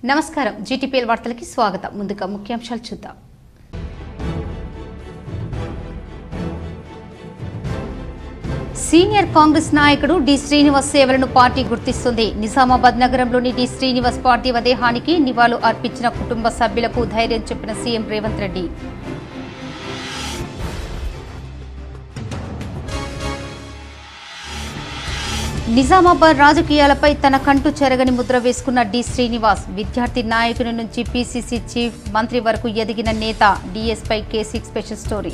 నమస్కారం జీటీపీఎల్ వార్తలకి స్వాగతం. ముందుగా ముఖ్యాంశాలు చూద్దాం. సీనియర్ కాంగ్రెస్ నాయకుడు డి శ్రీనివాస్ సేవలను పార్టీ గుర్తిస్తుంది. నిజామాబాద్ నగరంలోని డి శ్రీనివాస్ పార్థివ దేహానికి నివాళులు అర్పించిన కుటుంబ సభ్యులకు ధైర్యం చెప్పిన సీఎం రేవంత్ రెడ్డి. నిజామాబాద్ రాజకీయాలపై తన కంటూ చెరగని ముద్ర వేసుకున్న డి శ్రీనివాస్ విద్యార్థి నాయకుని నుంచి పీసీసీ చీఫ్ మంత్రి వరకు ఎదిగిన నేత. డిఎస్పై కేసీ స్పెషల్ స్టోరీ.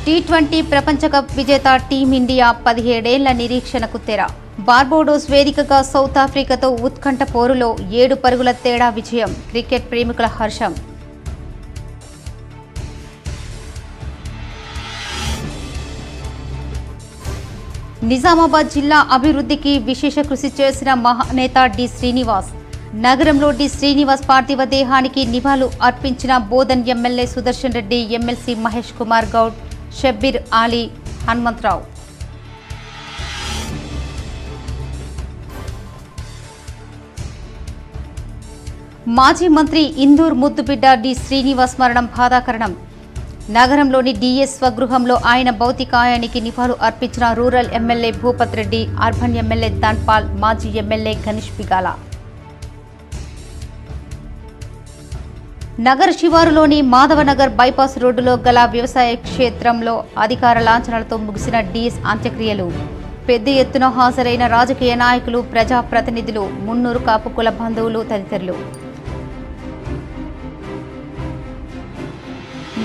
టీ20 ప్రపంచ కప్ విజేత టీమిండియా 17 ఏళ్ల నిరీక్షణకు తెర. బార్బోడోస్ వేదికగా సౌత్ ఆఫ్రికాతో ఉత్కంఠ పోరులో 7 పరుగుల తేడా విజయం. క్రికెట్ ప్రేమికుల హర్షం. నిజామాబాద్ జిల్లా అభివృద్ధికి విశేష కృషి చేసిన మహానేత డి శ్రీనివాస్. నగరంలో డి శ్రీనివాస్ పార్థివ దేహానికి నివాళులు అర్పించిన బోధన్ ఎమ్మెల్యే సుదర్శన్ రెడ్డి, ఎమ్మెల్సీ మహేష్ కుమార్ గౌడ్, షబ్బీర్ ఆలీ, హనుమంతరావు. మాజీ మంత్రి ఇందూర్ ముద్దుబిడ్డ డి శ్రీనివాస్ మరణం బాధాకరణం. నగరంలోని డిఎస్ స్వగృహంలో ఆయన భౌతికాయానికి నివాళులు అర్పించిన rural MLA Bhupath Reddy, urban MLA Dhanpal, మాజీ ఎమ్మెల్యే గణేష్ బిగాల. నగర శివారులోని మాధవనగర్ బైపాస్ రోడ్డులో గల వ్యవసాయ క్షేత్రంలో అధికార లాంఛనాలతో ముగిసిన డిఎస్ అంత్యక్రియలు. పెద్ద ఎత్తున హాజరైన రాజకీయ నాయకులు, ప్రజాప్రతినిధులు, మున్నూరు కాపు కుల బంధువులు తదితరులు.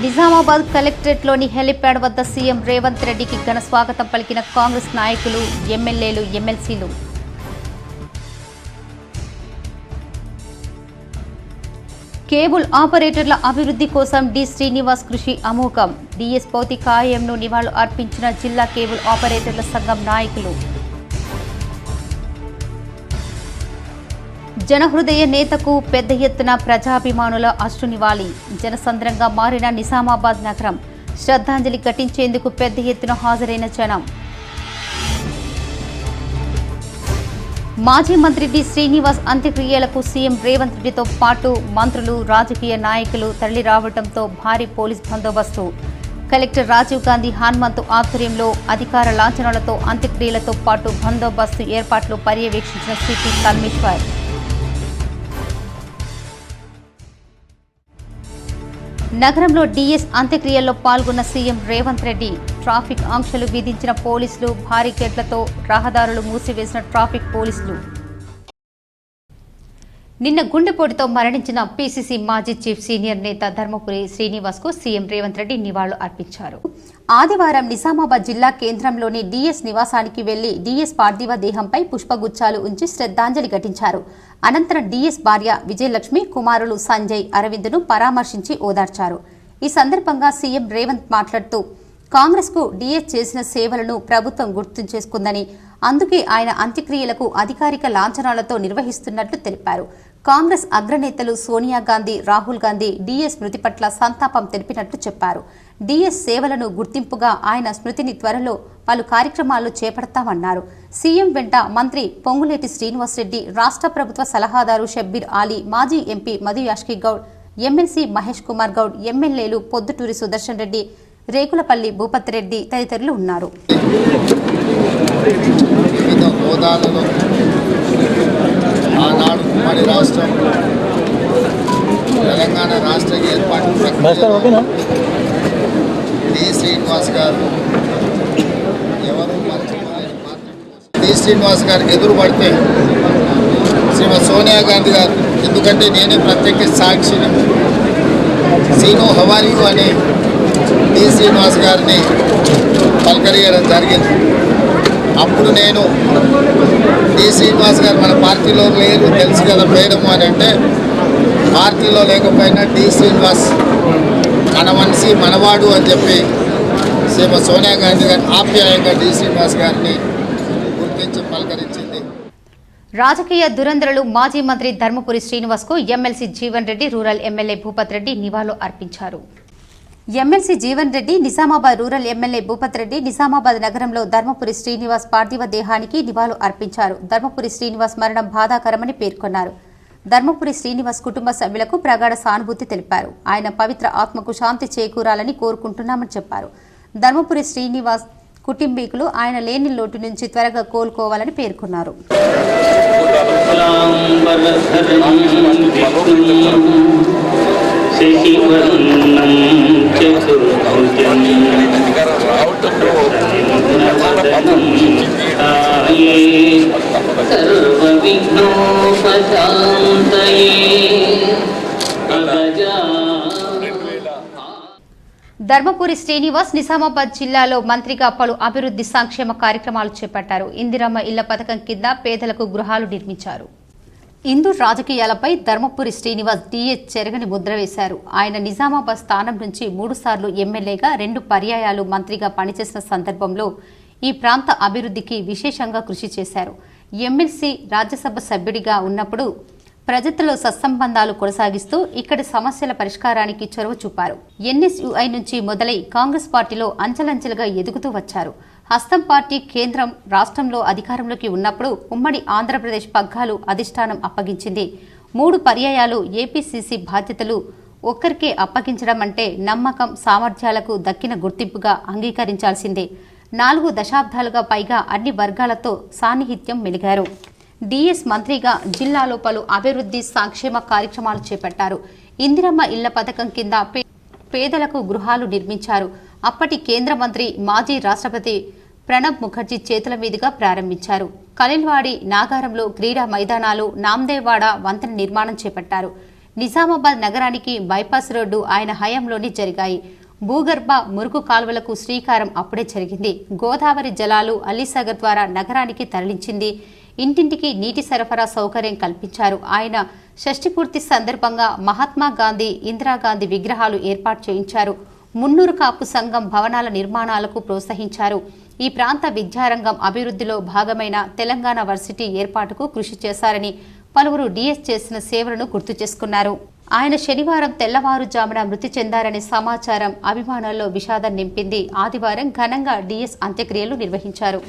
నిజామాబాద్ కలెక్టరేట్లోని హెలిప్యాడ్ వద్ద సీఎం రేవంత్ రెడ్డికి ఘన స్వాగతం పలికిన కాంగ్రెస్ నాయకులు, ఎమ్మెల్యేలు, ఎమ్మెల్సీలు. కేబుల్ ఆపరేటర్ల అభివృద్ధి కోసం డి శ్రీనివాస్ కృషి అమోఘం. డిఎస్ భౌతికాయంను నివాళులు అర్పించిన జిల్లా కేబుల్ ఆపరేటర్ల సంఘం నాయకులు. జనహృదయ నేతకు పెద్ద ఎత్తున ప్రజాభిమానుల అశ్రునివాళి. జనసంద్రంగా మారిన నిజామాబాద్ నగరం. శ్రద్ధాంజలి ఘటించేందుకు పెద్ద ఎత్తున హాజరైన జనం. మాజీ మంత్రి డి శ్రీనివాస్ అంత్యక్రియలకు సీఎం రేవంత్ రెడ్డితో పాటు మంత్రులు, రాజకీయ నాయకులు తరలి రావడంతో భారీ పోలీస్ బందోబస్తు. కలెక్టర్ రాజీవ్ గాంధీ హనుమంతు ఆధ్వర్యంలో అధికార లాంఛనాలతో అంత్యక్రియలతో పాటు బందోబస్తు ఏర్పాట్లు పర్యవేక్షించిన సిపి కల్మేశ్వర్. నగరంలో డిఎస్ అంత్యక్రియల్లో పాల్గొన్న సీఎం రేవంత్ రెడ్డి. ట్రాఫిక్ ఆంక్షలు విధించిన పోలీసులు, బారికేడ్లతో రహదారులు మూసివేసిన ట్రాఫిక్ పోలీసులు. నిన్న గుండెపోటుతో మరణించిన పీసీసీ మాజీ చీఫ్ సీనియర్ నేత ధర్మపురి శ్రీనివాస్ కు సీఎం రేవంత్ రెడ్డి నివాళులు అర్పించారు. ఆదివారం నిజామాబాద్ జిల్లా కేంద్రంలోని డిఎస్ నివాసానికి వెళ్లి డిఎస్ పార్థివ దేహంపై పుష్పగుచ్చాలు ఉంచి శ్రద్ధాంజలి ఘటించారు. అనంతరం డిఎస్ భార్య విజయలక్ష్మి, కుమారులు సంజయ్, అరవింద్ను పరామర్శించి ఓదార్చారు. ఈ సందర్భంగా సీఎం రేవంత్ మాట్లాడుతూ కాంగ్రెస్ కు డిఎస్ చేసిన సేవలను ప్రభుత్వం గుర్తు చేసుకుందని, అందుకే ఆయన అంత్యక్రియలకు అధికారిక లాంఛనాలతో నిర్వహిస్తున్నట్లు తెలిపారు. కాంగ్రెస్ అగ్రనేతలు సోనియా గాంధీ, రాహుల్ గాంధీ డిఎస్ మృతి పట్ల సంతాపం తెలిపినట్లు చెప్పారు. డిఎస్ సేవలను గుర్తింపుగా ఆయన స్మృతిని త్వరలో పలు కార్యక్రమాలు చేపడతామన్నారు. సీఎం వెంట మంత్రి పొంగులేటి శ్రీనివాసరెడ్డి, రాష్ట్ర ప్రభుత్వ సలహాదారు షబ్బీర్ ఆలీ, మాజీ ఎంపీ మధు యాష్కి గౌడ్, ఎమ్మెల్సీ మహేష్ కుమార్ గౌడ్, ఎమ్మెల్యేలు పొద్దుటూరి సుదర్శన్ రెడ్డి, రేకులపల్లి భూపత్ రెడ్డి తదితరులు ఉన్నారు. ఆనాడు ఉమ్మడి రాష్ట్రం తెలంగాణ రాష్ట్ర ఏర్పాటు డి శ్రీనివాస్ గారు ఎవరు డి శ్రీనివాస్ గారికి ఎదురు పడితే శ్రీమతి సోనియా గాంధీ గారు, ఎందుకంటే నేనే ప్రత్యేక సాక్షిని, సీను హవాలీయు అని డి శ్రీనివాస్ గారిని పలకరియడం జరిగింది. అప్పుడు నేను డి శ్రీనివాస్ గారు మన పార్టీలో లేరు, తెలుసు కదా మేడము అని అంటే, పార్టీలో లేకపోయినా డి శ్రీనివాస్ మన మనిషి, మనవాడు అని చెప్పి శ్రీమతి సోనియా గాంధీ గారు ఆప్యాయంగా డి శ్రీనివాస్ గారిని గుర్తించి పలకరించింది. రాజకీయ దురంధరులు మాజీ మంత్రి ధర్మపురి శ్రీనివాస్ కు MLC Jeevan Reddy, rural MLA Bhupath Reddy నివాళులు అర్పించారు. MLC Jeevan Reddy, Nizamabad rural MLA Bhupath Reddy Nizamabad నగరంలో ధర్మపురి శ్రీనివాస్ పార్థివ దేహానికి నివాళులు అర్పించారు. ధర్మపురి శ్రీనివాస్ మరణం బాధాకరమని పేర్కొన్నారు. ధర్మపురి శ్రీనివాస్ కుటుంబ సభ్యులకు ప్రగాఢ సానుభూతి తెలిపారు. ఆయన పవిత్ర ఆత్మకు శాంతి చేకూరాలని కోరుకుంటున్నామని చెప్పారు. ధర్మపురి శ్రీనివాస్ కుటుంబీకులు ఆయన లేని లోటు నుంచి త్వరగా కోలుకోవాలని పేర్కొన్నారు. ధర్మపురి శ్రీనివాస్ నిజామాబాద్ జిల్లాలో మంత్రిగా పలు అభివృద్ధి సంక్షేమ కార్యక్రమాలు చేపట్టారు. ఇందిరమ్మ ఇళ్ల పథకం కింద పేదలకు గృహాలు నిర్మించారు. హిందూ రాజకీయాలపై ధర్మపురి శ్రీనివాస్ డిఎస్ చెరగని ముద్ర వేశారు. ఆయన నిజామాబాద్ స్థానం నుంచి 3 సార్లు ఎమ్మెల్యేగా 2 పర్యాయాలు మంత్రిగా పనిచేసిన సందర్భంలో ఈ ప్రాంత అభివృద్ధికి విశేషంగా కృషి చేశారు. ఎమ్మెల్సీ రాజ్యసభ సభ్యుడిగా ఉన్నప్పుడు ప్రజలతో సత్సంబంధాలు కొనసాగిస్తూ ఇక్కడి సమస్యల పరిష్కారానికి చొరవ చూపారు. ఎన్ఎస్యుఐ నుంచి మొదలై కాంగ్రెస్ పార్టీలో అంచెలంచెలుగా ఎదుగుతూ వచ్చారు. హస్తం పార్టీ కేంద్రం రాష్ట్రంలో అధికారంలోకి ఉన్నప్పుడు ఉమ్మడి ఆంధ్రప్రదేశ్ పగ్గాలు అధిష్టానం అప్పగించింది. 3 పర్యాయాలు ఏపీసీసీ బాధ్యతలు ఒక్కరికే అప్పగించడం అంటే నమ్మకం, సామర్థ్యాలకు దక్కిన గుర్తింపుగా అంగీకరించాల్సిందే. 4 దశాబ్దాలుగా పైగా అన్ని వర్గాలతో సాన్నిహిత్యం మెలిగారు. డిఎస్ మంత్రిగా జిల్లాలో పలు అభివృద్ధి సంక్షేమ కార్యక్రమాలు చేపట్టారు. ఇందిరమ్మ ఇళ్ల పథకం కింద పేదలకు గృహాలు నిర్మించారు. అప్పటి కేంద్ర మంత్రి మాజీ రాష్ట్రపతి ప్రణబ్ ముఖర్జీ చేతుల మీదుగా ప్రారంభించారు. కలిల్వాడి నాగారంలో క్రీడా మైదానాలు, నాందేవాడ వంతెన నిర్మాణం చేపట్టారు. నిజామాబాద్ నగరానికి బైపాస్ రోడ్డు ఆయన హయాంలోనే జరిగాయి. భూగర్భ మురుగు కాలువలకు శ్రీకారం అప్పుడే జరిగింది. గోదావరి జలాలు అలీసాగర్ ద్వారా నగరానికి తరలించింది. ఇంటింటికి నీటి సరఫరా సౌకర్యం కల్పించారు. ఆయన షష్ఠి సందర్భంగా మహాత్మా గాంధీ, ఇందిరాగాంధీ విగ్రహాలు ఏర్పాటు చేయించారు. మున్నూరు కాపు సంఘం భవనాల నిర్మాణాలకు ప్రోత్సహించారు. ఈ ప్రాంత విద్యారంగం అభివృద్ధిలో భాగమైన తెలంగాణ వర్సిటీ ఏర్పాటుకు కృషి చేశారని పలువురు డిఎస్ చేసిన సేవలను గుర్తు చేసుకున్నారు. ఆయన శనివారం తెల్లవారుజామున మృతి చెందారనే సమాచారం అభిమానుల్లో విషాదం నింపింది. ఆదివారం ఘనంగా డిఎస్ అంత్యక్రియలు నిర్వహించారు.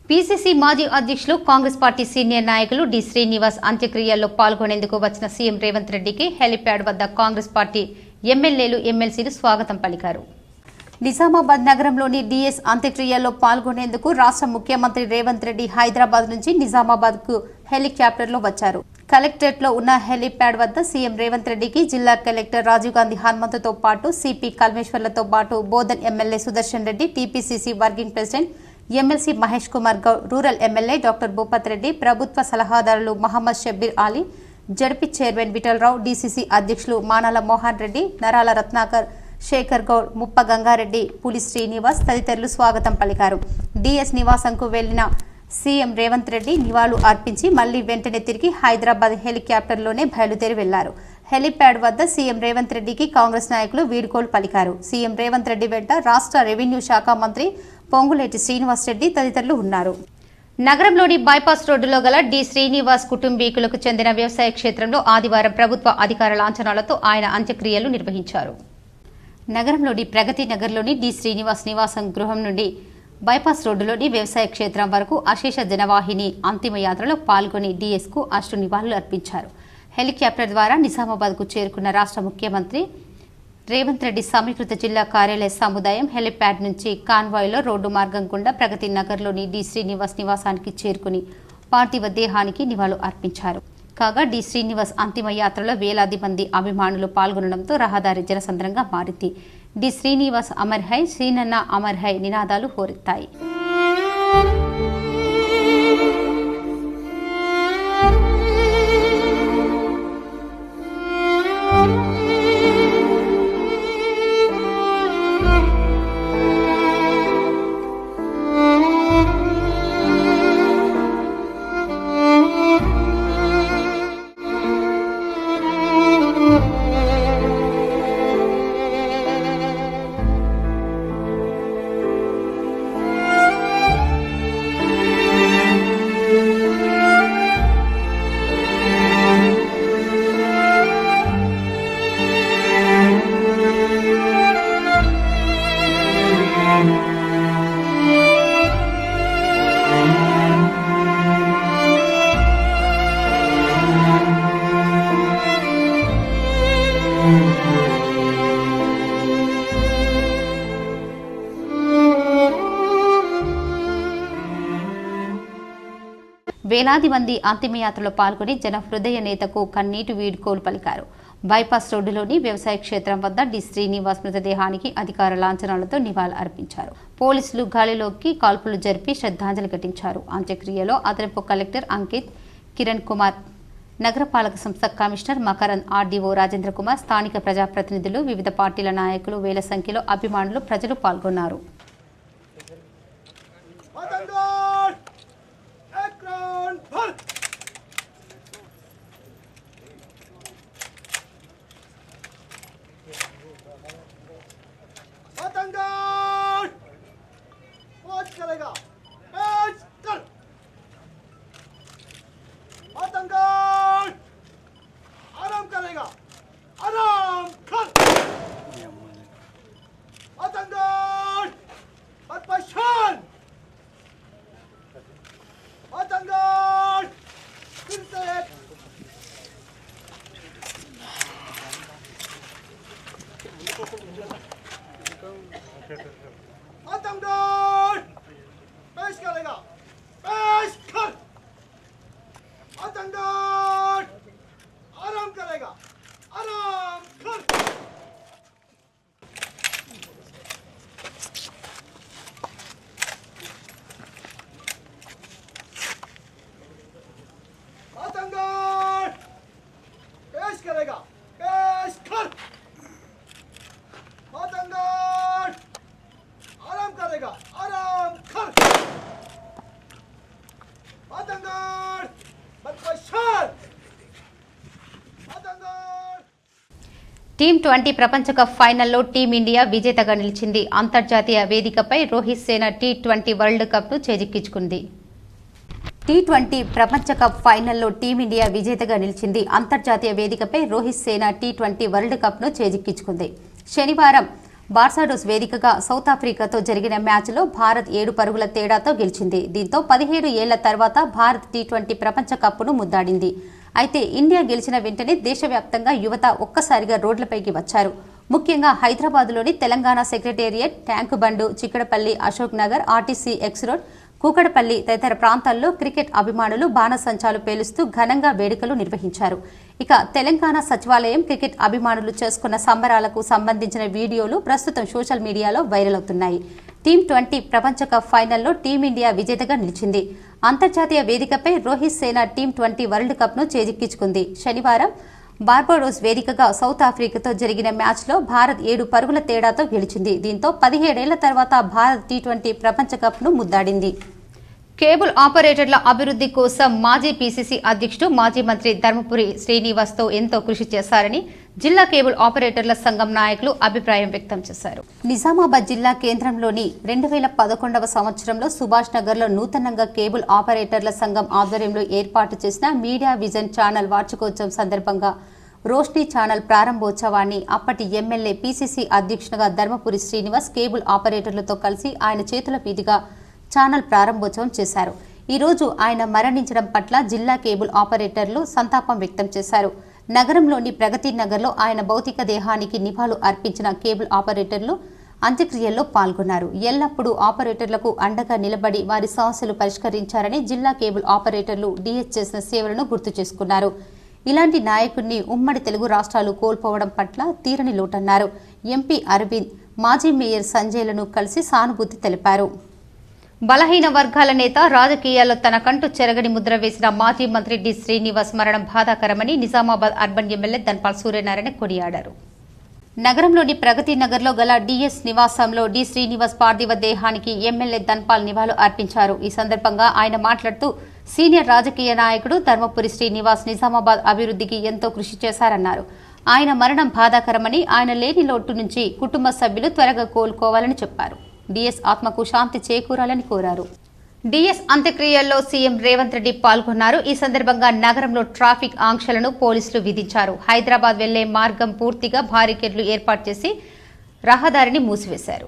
పీసీసీ మాజీ అధ్యక్షులు కాంగ్రెస్ పార్టీ సీనియర్ నాయకులు డి శ్రీనివాస్ అంత్యక్రియల్లో పాల్గొనేందుకు వచ్చిన సీఎం రేవంత్ రెడ్డికి హెలిప్యాడ్ వద్ద కాంగ్రెస్ పార్టీ ఎమ్మెల్యేలు, ఎమ్మెల్సీలు స్వాగతం పలికారు. నిజామాబాద్ నగరంలోని డిఎస్ అంత్యక్రియల్లో పాల్గొనేందుకు రాష్ట్ర ముఖ్యమంత్రి రేవంత్ రెడ్డి హైదరాబాద్ నుంచి నిజామాబాద్ కు హెలికాప్టర్లో వచ్చారు. కలెక్టరేట్ లో ఉన్న హెలిప్యాడ్ వద్ద సీఎం రేవంత్ రెడ్డికి జిల్లా కలెక్టర్ రాజీవ్ గాంధీ హనుమంతుతో పాటు సిపి కల్మేశ్వర్లతో పాటు Bodhan MLA Sudarshan Reddy, TPCC working president MLC Mahesh Kumar Goud, rural MLA doctor Bhupath Reddy, ప్రభుత్వ సలహాదారులు Mohammed Shabbir Ali, ZP chairman Vittal Rao, DCC అధ్యక్షులు మానాల మోహన్ రెడ్డి, నరాల రత్నాకర్, శేఖర్ గౌడ్, ముప్ప గంగారెడ్డి, పులి శ్రీనివాస్ తదితరులు స్వాగతం పలికారు. డిఎస్ నివాసంకు వెళ్లిన సీఎం రేవంత్ రెడ్డి నివాళులు అర్పించి మళ్లీ వెంటనే తిరిగి హైదరాబాద్ హెలికాప్టర్లోనే బయలుదేరి వెళ్లారు. హెలిప్యాడ్ వద్ద సీఎం రేవంత్ రెడ్డికి కాంగ్రెస్ నాయకులు వీడ్కోలు పలికారు. సీఎం రేవంత్ రెడ్డి వెంట రాష్ట్ర రెవెన్యూ శాఖ మంత్రి పొంగులేటి శ్రీనివాసరెడ్డి తదితరులు ఉన్నారు. నగరంలోని బైపాస్ రోడ్డులో గల డి శ్రీనివాస్ కుటుంబీకులకు చెందిన వ్యవసాయ క్షేత్రంలో ఆదివారం ప్రభుత్వ అధికార లాంఛనాలతో ఆయన అంత్యక్రియలు నిర్వహించారు. నగరంలోని ప్రగతి నగర్లోని డి శ్రీనివాస్ నివాసం గృహం నుండి బైపాస్ రోడ్డులోని వ్యవసాయ క్షేత్రం వరకు అశేష జనవాహిని అంతిమయాత్రలో పాల్గొని డీఎస్కు అష్టు నివాళులు అర్పించారు. హెలికాప్టర్ ద్వారా నిజామాబాద్కు చేరుకున్న రాష్ట్ర ముఖ్యమంత్రి రేవంత్ రెడ్డి సమీకృత జిల్లా కార్యాలయ సముదాయం హెలిప్యాడ్ నుంచి కాన్వాయ్లో రోడ్డు మార్గం గుండా ప్రగతి నగర్లోని డి శ్రీనివాస్ నివాసానికి చేరుకుని పార్థివ దేహానికి నివాళులు అర్పించారు. కాగా డి శ్రీనివాస్ అంతిమ యాత్రలో వేలాది మంది అభిమానులు పాల్గొనడంతో రహదారి జనసంద్రంగా మారింది. డి శ్రీనివాస్ అమర్ హై, శ్రీనన్న అమర్ హై నినాదాలు హోరెత్తాయి. వేలాది మంది అంతిమయాత్రలో పాల్గొని జన హృదయ నేతకు కన్నీటి వీడ్కోలు పలికారు. బైపాస్ రోడ్డులోని వ్యవసాయ క్షేత్రం వద్ద డి శ్రీనివాస్ మృతదేహానికి అధికార లాంఛనాలతో నివాళులు అర్పించారు. పోలీసులు గాలిలోకి కాల్పులు జరిపి శ్రద్ధాంజలి ఘటించారు. అంత్యక్రియలో అదనపు కలెక్టర్ అంకిత్, కిరణ్ కుమార్, నగరపాలక సంస్థ కమిషనర్ మకరంద్, ఆర్డీఓ రాజేంద్ర కుమార్, స్థానిక ప్రజాప్రతినిధులు, వివిధ పార్టీల నాయకులు, వేల సంఖ్యలో అభిమానులు, ప్రజలు పాల్గొన్నారు. టీ20 ప్రపంచ కప్ ఫైనల్లో టీమిండియా విజేతగా నిలిచింది. అంతర్జాతీయ వేదికపై రోహిత్ సేన టీ20 వరల్డ్ కప్ను చేజిక్కించుకుంది. టీ20 ప్రపంచ కప్ ఫైనల్లో టీమిండియా విజేతగా నిలిచింది. అంతర్జాతీయ వేదికపై రోహిత్ సేన టీ20 వరల్డ్ కప్ను చేజిక్కించుకుంది. శనివారం బార్సాడోస్ వేదికగా సౌత్ ఆఫ్రికాతో జరిగిన మ్యాచ్లో భారత్ 7 పరుగుల తేడాతో గెలిచింది. దీంతో 17 ఏళ్ల తర్వాత భారత్ టీ20 ప్రపంచ కప్ను ముద్దాడింది. అయితే ఇండియా గెలిచిన వెంటనే దేశవ్యాప్తంగా యువత ఒక్కసారిగా రోడ్లపైకి వచ్చారు. ముఖ్యంగా హైదరాబాద్లోని Telangana secretariat, Tank Bund, Chikkadpally, Ashok Nagar, RTC X road, Kukatpally తదితర ప్రాంతాల్లో క్రికెట్ అభిమానులు బాణసంచాలు పేలుస్తూ ఘనంగా వేడుకలు నిర్వహించారు. ఇక తెలంగాణ సచివాలయం క్రికెట్ అభిమానులు చేసుకున్న సంబరాలకు సంబంధించిన వీడియోలు ప్రస్తుతం సోషల్ మీడియాలో వైరల్ అవుతున్నాయి. టీ20 ప్రపంచ కప్ ఫైనల్లో టీమిండియా విజేతగా నిలిచింది. అంతర్జాతీయ వేదికపై రోహిత్ సేన టీ20 వరల్డ్ కప్ను చేజిక్కించుకుంది. శనివారం బార్బడోస్ వేదికగా సౌత్ ఆఫ్రికాతో జరిగిన మ్యాచ్లో భారత్ 7 పరుగుల తేడాతో గెలిచింది. దీంతో 17 ఏళ్ల తర్వాత భారత్ టీ20 ప్రపంచ కప్ను ముద్దాడింది. కేబుల్ ఆపరేటర్ల అభివృద్ధి కోసం మాజీ పీసీసీ అధ్యక్షుడు మాజీ మంత్రి ధర్మపురి శ్రీనివాస్తో ఎంతో కృషి చేశారని జిల్లా కేబుల్ ఆపరేటర్ల సంఘం నాయకులు అభిప్రాయం వ్యక్తం చేశారు. నిజామాబాద్ జిల్లా కేంద్రంలోని 2011వ సంవత్సరంలో సుభాష్ నగర్లో నూతనంగా కేబుల్ ఆపరేటర్ల సంఘం ఆధ్వర్యంలో ఏర్పాటు చేసిన మీడియా విజన్ ఛానల్ వార్షికోత్సవం సందర్భంగా రోష్ని ఛానల్ ప్రారంభోత్సవాన్ని అప్పటి ఎమ్మెల్యే పీసీసీ అధ్యక్షునిగా ధర్మపురి శ్రీనివాస్ కేబుల్ ఆపరేటర్లతో కలిసి ఆయన చేతుల మీదుగా ఛానల్ ప్రారంభోత్సవం చేశారు. ఈ రోజు ఆయన మరణించడం పట్ల జిల్లా కేబుల్ ఆపరేటర్లు సంతాపం వ్యక్తం చేశారు. నగరంలోని ప్రగతి నగర్లో ఆయన భౌతిక దేహానికి నివాళులు అర్పించిన కేబుల్ ఆపరేటర్లు అంత్యక్రియల్లో పాల్గొన్నారు. ఎల్లప్పుడూ ఆపరేటర్లకు అండగా నిలబడి వారి సమస్యలు పరిష్కరించారని జిల్లా కేబుల్ ఆపరేటర్లు డిఎస్ చేసిన సేవలను గుర్తు చేసుకున్నారు. ఇలాంటి నాయకుడిని ఉమ్మడి తెలుగు రాష్ట్రాలు కోల్పోవడం పట్ల తీరని లోటన్నారు. ఎంపీ అరవింద్, మాజీ మేయర్ సంజయ్లను కలిసి సానుభూతి తెలిపారు. బలహీన వర్గాల నేత, రాజకీయాల్లో తనకంటూ చెరగని ముద్ర వేసిన మాజీ మంత్రి డి శ్రీనివాస్ మరణం బాధాకరమని నిజామాబాద్ అర్బన్ ఎమ్మెల్యే ధన్పాల్ సూర్యనారాయణ కొనియాడారు. నగరంలోని ప్రగతి నగర్లో గల డిఎస్ నివాసంలో డి శ్రీనివాస్ పార్థివ దేహానికి ఎమ్మెల్యే ధన్పాల్ నివాళులు అర్పించారు. ఈ సందర్భంగా ఆయన మాట్లాడుతూ సీనియర్ రాజకీయ నాయకుడు ధర్మపురి శ్రీనివాస్ నిజామాబాద్ అభివృద్ధికి ఎంతో కృషి చేశారన్నారు. ఆయన మరణం బాధాకరమని, ఆయన లేని లోటు నుంచి కుటుంబ సభ్యులు త్వరగా కోలుకోవాలని చెప్పారు. డిఎస్ ఆత్మకు శాంతి చేకూరాలని కోరారు. డిఎస్ అంత్యక్రియల్లో సీఎం రేవంత్ రెడ్డి పాల్గొన్నారు. ఈ సందర్భంగా నగరంలో ట్రాఫిక్ ఆంక్షలను పోలీసులు విధించారు. హైదరాబాద్ వెళ్లే మార్గం పూర్తిగా బారికేడ్లు ఏర్పాటు చేసి రహదారిని మూసివేశారు.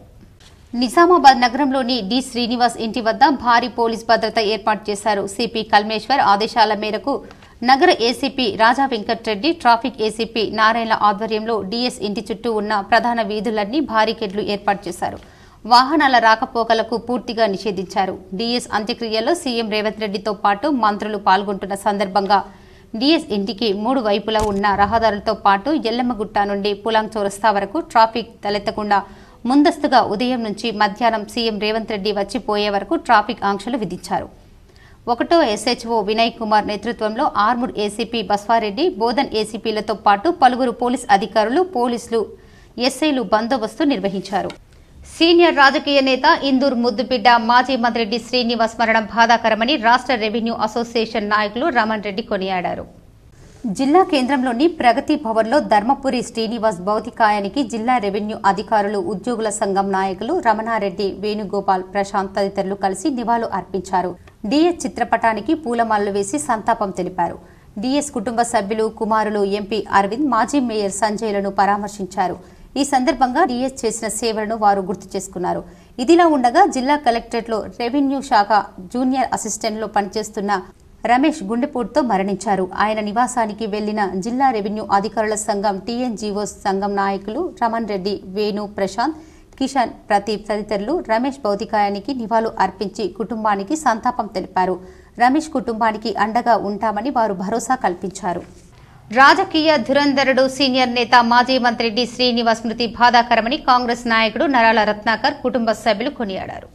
నిజామాబాద్ నగరంలోని డి శ్రీనివాస్ ఇంటి వద్ద భారీ పోలీస్ భద్రత ఏర్పాటు చేశారు. సిపి కల్మేశ్వర్ ఆదేశాల మేరకు నగర ఏసీపీ రాజా వెంకట్రెడ్డి, ట్రాఫిక్ ఏసీపీ నారాయణ ఆధ్వర్యంలో డిఎస్ ఇంటి చుట్టూ ఉన్న ప్రధాన వీధులన్నీ బారికేడ్లు ఏర్పాటు చేశారు. వాహనాల రాకపోకలకు పూర్తిగా నిషేధించారు. డిఎస్ అంత్యక్రియలో సీఎం రేవంత్ రెడ్డితో పాటు మంత్రులు పాల్గొంటున్న సందర్భంగా డిఎస్ ఇంటికి 3 వైపులా ఉన్న రహదారులతో పాటు ఎల్లమ్మగుట్ట నుండి పులాంగ్ చౌరస్తా వరకు ట్రాఫిక్ తలెత్తకుండా ముందస్తుగా ఉదయం నుంచి మధ్యాహ్నం సీఎం రేవంత్ రెడ్డి వచ్చిపోయే వరకు ట్రాఫిక్ ఆంక్షలు విధించారు. 1వ ఎస్హెచ్ఓ వినయ్ కుమార్ నేతృత్వంలో ఆర్మూర్ ఏసీపీ బస్వారెడ్డి, బోధన్ ఏసీపీలతో పాటు పలువురు పోలీస్ అధికారులు, పోలీసులు, ఎస్ఐలు బందోబస్తు నిర్వహించారు. సీనియర్ రాజకీయ నేత, ఇందూర్ ముద్దుబిడ్డ మాజీ మంత్రి డి శ్రీనివాస్ మరణం బాధాకరమని రాష్ట్ర రెవెన్యూ అసోసియేషన్ నాయకులు రమణ్ రెడ్డి కొనియాడారు. జిల్లా కేంద్రంలోని ప్రగతి భవన్లో ధర్మపురి శ్రీనివాస్ భౌతికాయానికి జిల్లా రెవెన్యూ అధికారులు, ఉద్యోగుల సంఘం నాయకులు రమణారెడ్డి, వేణుగోపాల్, ప్రశాంత్ తదితరులు కలిసి నివాళులు అర్పించారు. డిఎస్ చిత్రపటానికి పూలమాలలు వేసి సంతాపం తెలిపారు. డిఎస్ కుటుంబ సభ్యులు, కుమారులు ఎంపీ అరవింద్, మాజీ మేయర్ సంజయ్లను పరామర్శించారు. ఈ సందర్భంగా డిఎస్ చేసిన సేవలను వారు గుర్తు చేసుకున్నారు. ఇదిలా ఉండగా జిల్లా కలెక్టరేట్లో రెవెన్యూ శాఖ జూనియర్ అసిస్టెంట్లో పనిచేస్తున్న రమేష్ గుండెపోటుతో మరణించారు. ఆయన నివాసానికి వెళ్లిన జిల్లా రెవెన్యూ అధికారుల సంఘం, టీఎన్జీఓ సంఘం నాయకులు రమణ్ రెడ్డి, వేణు, ప్రశాంత్, కిషన్, ప్రదీప్ తదితరులు రమేష్ భౌతికాయానికి నివాళులు అర్పించి కుటుంబానికి సంతాపం తెలిపారు. రమేష్ కుటుంబానికి అండగా ఉంటామని వారు భరోసా కల్పించారు. రాజకీయ ధురంధరుడు, సీనియర్ నేత, మాజీ మంత్రి డి శ్రీనివాస్ మృతి బాధాకరమని కాంగ్రెస్ నాయకుడు నరాల రత్నాకర్ కుటుంబ సభ్యులు కొనియాడారు.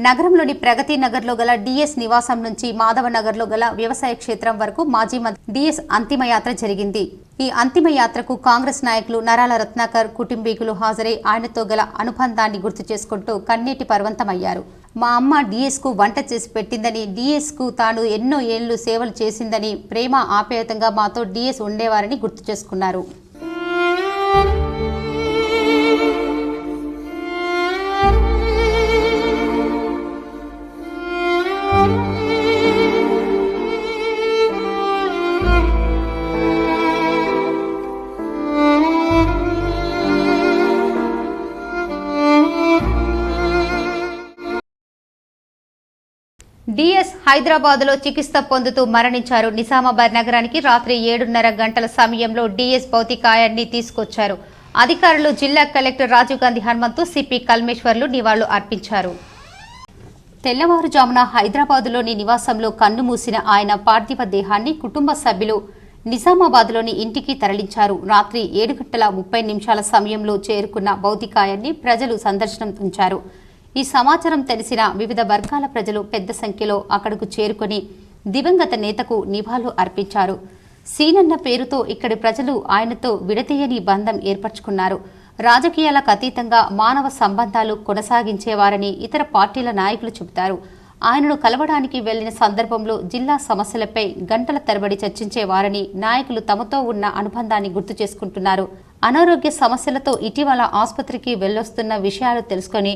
నగరంలోని ప్రగతి నగర్లో గల డిఎస్ నివాసం నుంచి మాధవనగర్లో గల వ్యవసాయ క్షేత్రం వరకు మాజీ మంత్రి డిఎస్ అంతిమయాత్ర జరిగింది. ఈ అంతిమయాత్రకు కాంగ్రెస్ నాయకులు నరాల రత్నాకర్ కుటుంబీకులు హాజరై ఆయనతో గల అనుబంధాన్ని గుర్తు చేసుకుంటూ కన్నీటి పర్వంతమయ్యారు. మా అమ్మ డిఎస్ కు వంట చేసి పెట్టిందని, డిఎస్ కు తాను ఎన్నో ఏళ్లు సేవలు చేసిందని, ప్రేమ ఆప్యాయతంగా మాతో డిఎస్ ఉండేవారని గుర్తు చేసుకున్నారు. డిఎస్ హైదరాబాద్లో చికిత్స పొందుతూ మరణించారు. నిజామాబాద్ నగరానికి రాత్రి 7:30 గంటల సమయంలో డిఎస్ భౌతికాయాన్ని తీసుకొచ్చారు. అధికారులు, జిల్లా కలెక్టర్ రాజీవ్ గాంధీ హనుమంతు, సిపి కల్మేశ్వర్లు నివాళులు అర్పించారు. తెల్లవారుజామున హైదరాబాద్లోని నివాసంలో కన్నుమూసిన ఆయన పార్థివ దేహాన్ని కుటుంబ సభ్యులు నిజామాబాద్లోని ఇంటికి తరలించారు. రాత్రి 7:30 సమయంలో చేరుకున్న భౌతికాయాన్ని ప్రజలు సందర్శనం ఉంచారు. ఈ సమాచారం తెలిసిన వివిధ వర్గాల ప్రజలు పెద్ద సంఖ్యలో అక్కడకు చేరుకొని దివంగత నేతకు నివాళులు అర్పించారు. సీనన్న పేరుతో ఇక్కడి ప్రజలు ఆయనతో విడదీయని బంధం ఏర్పరచుకున్నారు. రాజకీయాలకు అతీతంగా మానవ సంబంధాలు కొనసాగించేవారని ఇతర పార్టీల నాయకులు చెబుతారు. ఆయనను కలవడానికి వెళ్లిన సందర్భంలో జిల్లా సమస్యలపై గంటల తరబడి చర్చించేవారని, నాయకులు తమతో ఉన్న అనుబంధాన్ని గుర్తు చేసుకుంటున్నారు. అనారోగ్య సమస్యలతో ఇటీవల ఆసుపత్రికి వెళ్లొస్తున్న విషయాలు తెలుసుకొని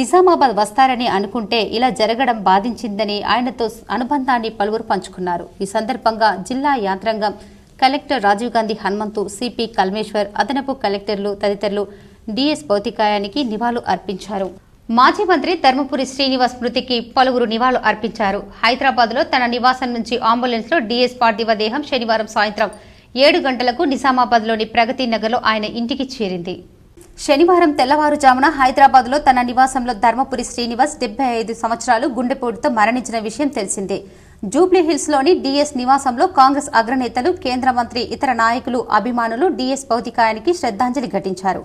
నిజామాబాద్ వస్తారని అనుకుంటే ఇలా జరగడం బాధించిందని ఆయనతో అనుబంధాన్ని పలువురు పంచుకున్నారు. ఈ సందర్భంగా జిల్లా యాంత్రాంగం, కలెక్టర్ రాజీవ్ గాంధీ హనుమంతు, సిపి కల్మేశ్వర్, అదనపు కలెక్టర్లు తదితరులు డిఎస్ భౌతికాయానికి నివాళులు అర్పించారు. మాజీ మంత్రి ధర్మపురి శ్రీనివాస్ మృతికి పలువురు నివాళులు అర్పించారు. హైదరాబాద్ లో తన నివాసం నుంచి అంబులెన్స్ లో డిఎస్ పార్థివ దేహం శనివారం సాయంత్రం 7 గంటలకు నిజామాబాద్ లోని ప్రగతి నగర్ లో ఆయన ఇంటికి చేరింది. శనివారం తెల్లవారుజామున హైదరాబాద్ లో తన నివాసంలో ధర్మపురి శ్రీనివాస్ 75 సంవత్సరాలు గుండెపోటుతో మరణించిన విషయం తెలిసిందే. జూబ్లీహిల్స్ లోని డిఎస్ నివాసంలో కాంగ్రెస్ అగ్రనేతలు, కేంద్ర మంత్రి, ఇతర నాయకులు, అభిమానులు డిఎస్ భౌతికాయానికి శ్రద్ధాంజలి ఘటించారు.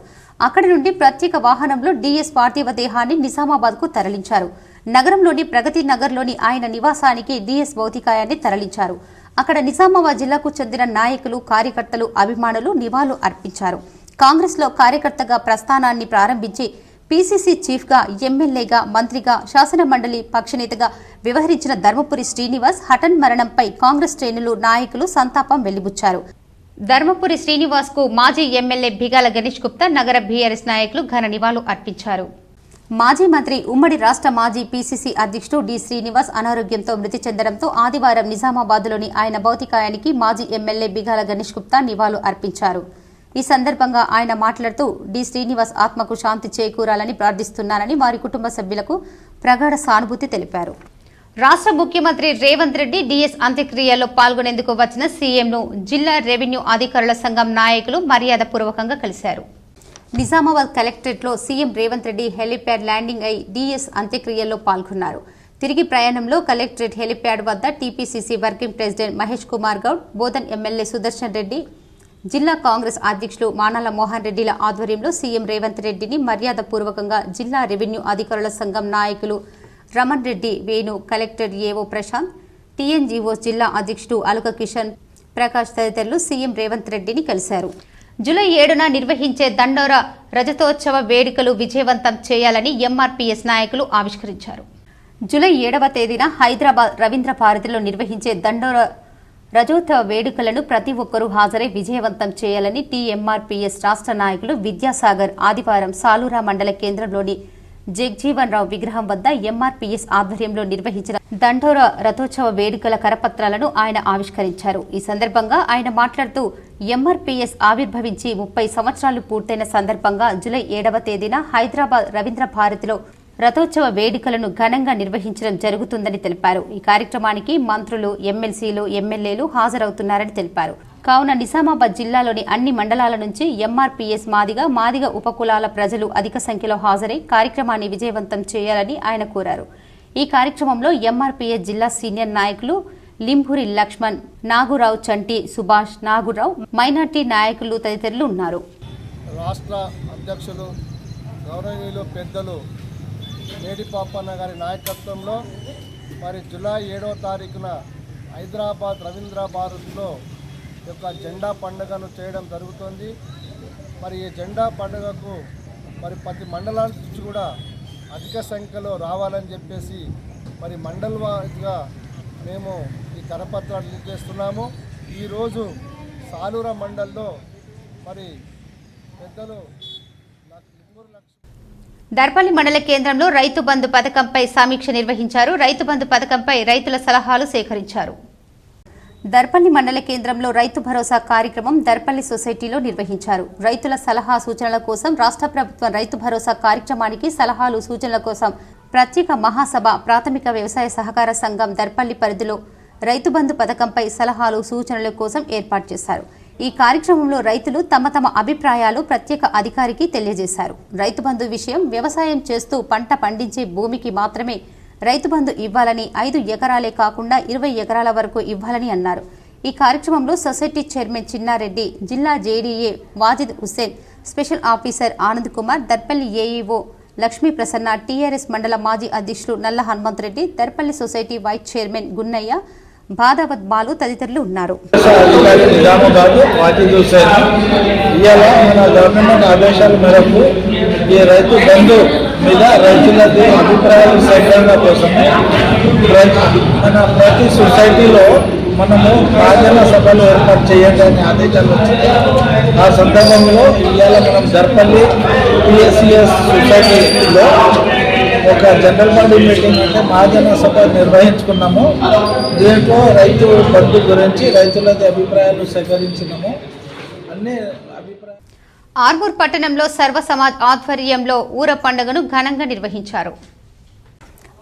అక్కడి నుండి ప్రత్యేక వాహనంలో డిఎస్ పార్థివ దేహాన్ని నిజామాబాద్ కు తరలించారు. నగరంలోని ప్రగతి నగర్లోని ఆయన నివాసానికి డిఎస్ భౌతికాయాన్ని తరలించారు. అక్కడ నిజామాబాద్ జిల్లాకు చెందిన నాయకులు, కార్యకర్తలు, అభిమానులు నివాళులు అర్పించారు. కాంగ్రెస్ లో కార్యకర్తగా ప్రస్థానాన్ని ప్రారంభించి పీసీసీ చీఫ్గా, ఎమ్మెల్యేగా, మంత్రిగా, శాసన మండలి పక్షనేతగా వ్యవహరించిన ధర్మపురి శ్రీనివాస్ హఠాన్ మరణంపై కాంగ్రెస్ శ్రేణులు, నాయకులు సంతాపం వెలిబుచ్చారు. ధర్మపురి శ్రీనివాస్ కు మాజీ ఎమ్మెల్యే బిగాల గణేష్ గుప్తా, నగర బీఆర్ఎస్ నాయకులు ఘన నివాళులు అర్పించారు. మాజీ మంత్రి, ఉమ్మడి రాష్ట్ర మాజీ పీసీసీ అధ్యక్షుడు డి శ్రీనివాస్ అనారోగ్యంతో మృతి చెందడంతో ఆదివారం నిజామాబాద్లోని ఆయన భౌతికాయానికి మాజీ ఎమ్మెల్యే బిగాల గణేష్ గుప్తా నివాళులు అర్పించారు. ఈ సందర్భంగా ఆయన మాట్లాడుతూ డి శ్రీనివాస్ ఆత్మకు శాంతి చేకూరాలని ప్రార్థిస్తున్నానని, వారి కుటుంబ సభ్యులకు ప్రగాఢ సానుభూతి తెలిపారు. రాష్ట్ర ముఖ్యమంత్రి రేవంత్ రెడ్డి డిఎస్ అంత్యక్రియల్లో పాల్గొనేందుకు వచ్చిన సీఎంను జిల్లా రెవెన్యూ అధికారుల సంఘం నాయకులు మర్యాదపూర్వకంగా కలిశారు. నిజామాబాద్ కలెక్టరేట్లో CM Revanth Reddy helipad landing అయి డిఎస్ అంత్యక్రియల్లో పాల్గొన్నారు. తిరిగి ప్రయాణంలో కలెక్టరేట్ హెలిప్యాడ్ వద్ద TPCC working president Mahesh Kumar Goud, Bodhan MLA Sudarshan Reddy, జిల్లా కాంగ్రెస్ అధ్యక్షులు మానాల మోహన్ రెడ్డిల ఆధ్వర్యంలో సీఎం రేవంత్ రెడ్డిని మర్యాదపూర్వకంగా జిల్లా రెవెన్యూ అధికారుల సంఘం నాయకులు రమణ్ రెడ్డి, వేణు, కలెక్టర్ ఏవో ప్రశాంత్, టీఎన్జీఓ జిల్లా అధ్యక్షుడు అలుక కిషన్ ప్రకాష్ తదితరులు సీఎం రేవంత్ రెడ్డిని కలిశారు. జూలై 7న నిర్వహించే దండోరా రజతోత్సవ వేడుకలు విజయవంతం చేయాలని ఎంఆర్పీఎస్ నాయకులు ఆవిష్కరించారు. జూలై 7వ తేదీన హైదరాబాద్ రవీంద్ర భారతిలో నిర్వహించే దండోరా రజోత్సవ వేడుకలను ప్రతి ఒక్కరూ హాజరై విజయవంతం చేయాలని టీఎంఆర్పీఎస్ రాష్ట్ర నాయకులు విద్యాసాగర్ ఆదివారం సాలూరా మండల కేంద్రంలోని జగ్జీవన్ రావు విగ్రహం వద్ద ఎంఆర్పీఎస్ ఆధ్వర్యంలో నిర్వహించిన దండోరా రథోత్సవ వేడుకల కరపత్రాలను ఆయన ఆవిష్కరించారు. ఈ సందర్భంగా ఆయన మాట్లాడుతూ ఎంఆర్పీఎస్ ఆవిర్భవించి 30 సంవత్సరాలు పూర్తయిన సందర్భంగా జూలై 7వ తేదీన హైదరాబాద్ రవీంద్ర భారతిలో రథోత్సవ వేడుకలను ఘనంగా నిర్వహించడం జరుగుతుందని తెలిపారు. ఈ కార్యక్రమానికి మంత్రులు, ఎమ్మెల్సీలు, ఎమ్మెల్యేలు హాజరవుతున్నారని తెలిపారు. కావున నిజామాబాద్ జిల్లాలోని అన్ని మండలాల నుంచి ఎంఆర్పీఎస్ మాదిగ ఉపకులాల ప్రజలు అధిక సంఖ్యలో హాజరై కార్యక్రమాన్ని విజయవంతం చేయాలని ఆయన కోరారు. ఈ కార్యక్రమంలో ఎంఆర్పీఎస్ జిల్లా సీనియర్ నాయకులు లింభూరి లక్ష్మణ్, నాగురావు, చంటి, సుభాష్, నాగురావు, మైనార్టీ నాయకులు తదితరులు ఉన్నారు. రాష్ట్ర అధ్యక్షులు గౌరవనీయులు పెద్దలు మేడి పాపన్న గారి నాయకత్వంలో మరి జూలై 7వ తారీఖున హైదరాబాద్ రవీంద్ర భారత్లో యొక్క జెండా పండుగను చేయడం జరుగుతుంది. మరి ఈ జెండా పండుగకు మరి ప్రతి మండలాల నుంచి కూడా అధిక సంఖ్యలో రావాలని చెప్పేసి మరి మండల వారీగా మేము ఈ కరపత్రాలు చేస్తున్నాము. ఈరోజు సాలూరా మండల్లో మరి పెద్దలు దర్పల్లి మండల కేంద్రంలో రైతు బంధు పథకంపై సమీక్ష నిర్వహించారు. రైతు బంధు పథకంపై రైతుల సలహాలు సేకరించారు. దర్పల్లి మండల కేంద్రంలో రైతు భరోసా కార్యక్రమం దర్పల్లి సొసైటీలో నిర్వహించారు. రైతుల సలహా సూచనల కోసం రాష్ట్ర ప్రభుత్వం రైతు భరోసా కార్యక్రమానికి సలహాలు సూచనల కోసం ప్రత్యేక మహాసభ ప్రాథమిక వ్యవసాయ సహకార సంఘం దర్పల్లి పరిధిలో రైతు బంధు పథకంపై సలహాలు సూచనల కోసం ఏర్పాటు చేశారు. ఈ కార్యక్రమంలో రైతులు తమ అభిప్రాయాలు ప్రత్యేక అధికారికి తెలియజేశారు. రైతు బంధు విషయం వ్యవసాయం చేస్తూ పంట పండించే భూమికి మాత్రమే రైతు బంధు ఇవ్వాలని, 5 ఎకరాలే కాకుండా 20 ఎకరాల వరకు ఇవ్వాలని అన్నారు. ఈ కార్యక్రమంలో సొసైటీ చైర్మన్ చిన్నారెడ్డి, జిల్లా JDA Wajid Hussain, special officer Anand Kumar, Darpalli AEO Lakshmi Prasanna, TRS మండల మాజీ అధ్యక్షులు Nalla Hanumantha Reddy, Darpalli society vice chairman Gunnaiah, Badavath Balu తదితరులు ఉన్నారు. గవర్నమెంట్ ఆదేశాల మేరకు ఈ రైతు బంధు మీద రైతులది అభిప్రాయాలు సేకరణ కోసమే మన ప్రతి సొసైటీలో మనము మహాజన సభలు ఏర్పాటు చేయండి అనే ఆదేశాలు వచ్చింది. ఆ సందర్భంలో ఇవాళ మనం దర్పల్లి పిఎస్సిఎస్ సొసైటీలో ఒక జనరల్ బాడీ మీటింగ్ అంటే మహాజన సభ నిర్వహించుకున్నాము. దీంట్లో రైతు బంధు గురించి రైతులది అభిప్రాయాలు సేకరించినాము. అన్ని అభిప్రాయాలు ఆర్మూర్ పట్టణంలో సర్వ సమాజ్ ఆధ్వర్యంలో ఊర పండుగను ఘనంగా నిర్వహించారు.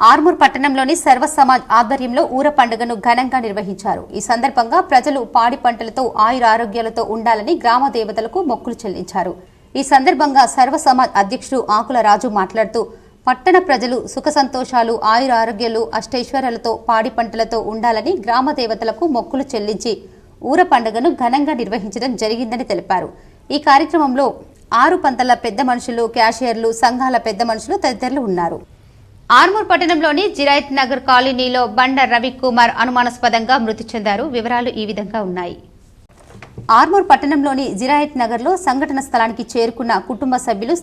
ఆర్మూర్ పట్టణంలోని సర్వ సమాజ్ ఆధ్వర్యంలో ఊర పండుగను ఘనంగా నిర్వహించారు. ఈ సందర్భంగా ప్రజలు పాడి పంటలతో ఆయురారోగ్యాలతో ఉండాలని గ్రామ దేవతలకు మొక్కులు చెల్లించారు. ఈ సందర్భంగా సర్వ సమాజ్ అధ్యక్షుడు ఆకుల రాజు మాట్లాడుతూ పట్టణ ప్రజలు సుఖ సంతోషాలు ఆయురారోగ్యాలు అష్టైశ్వర్యాలతో పాడి పంటలతో ఉండాలని గ్రామ దేవతలకు మొక్కులు చెల్లించి ఊర పండుగను ఘనంగా నిర్వహించడం జరిగిందని తెలిపారు. ఈ కార్యక్రమంలో 6 పంతల పెద్ద మనుషులు, క్యాషియర్లు, సంఘాల పెద్ద మనుషులు తదితరులు ఉన్నారు. ఆర్మూర్ పట్టణంలోని జిరాయత్ నగర్ కాలనీలో బండ రవికుమార్ అనుమానాస్పదంగా మృతి చెందారు. వివరాలు ఈ విధంగా ఉన్నాయి. ఆర్మూర్ పట్టణంలోని జిరాయత్ నగర్లో సంఘటన స్థలానికి చేరుకున్న కుటుంబ సభ్యులు,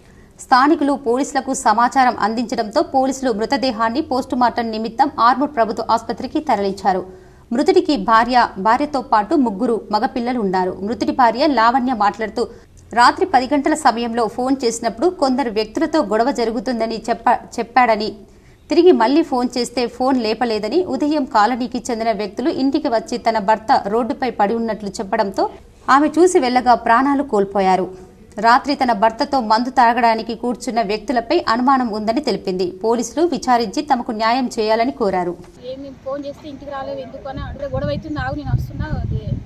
స్థానికులు పోలీసులకు సమాచారం అందించడంతో పోలీసులు మృతదేహాన్ని పోస్టుమార్టం నిమిత్తం ఆర్మూర్ ప్రభుత్వ ఆసుపత్రికి తరలించారు. మృతుడికి భార్యతో పాటు 3 మగపిల్లలు ఉన్నారు. మృతుడి భార్య లావణ్య మాట్లాడుతూ రాత్రి 10 గంటల సమయంలో ఫోన్ చేసినప్పుడు కొందరు వ్యక్తులతో గొడవ జరుగుతుందని చెప్పాడని, తిరిగి మళ్లీ ఫోన్ చేస్తే ఫోన్ లేపలేదని, ఉదయం కాలనీకి చెందిన వ్యక్తులు ఇంటికి వచ్చి తన భర్త రోడ్డుపై పడి ఉన్నట్లు చెప్పడంతో ఆమె చూసి వెళ్లగా ప్రాణాలు కోల్పోయారు. రాత్రి తన భర్తతో మందు తాగడానికి కూర్చున్న వ్యక్తులపై అనుమానం ఉందని తెలిపింది. పోలీసులు విచారించి తమకు న్యాయం చేయాలని కోరారు. ఫోన్ చేస్తే ఇంటికి రాలేవు ఎందుకు అని అడిగితే గొడవ అవుతుంది, ఆగు నేను వస్తున్నా,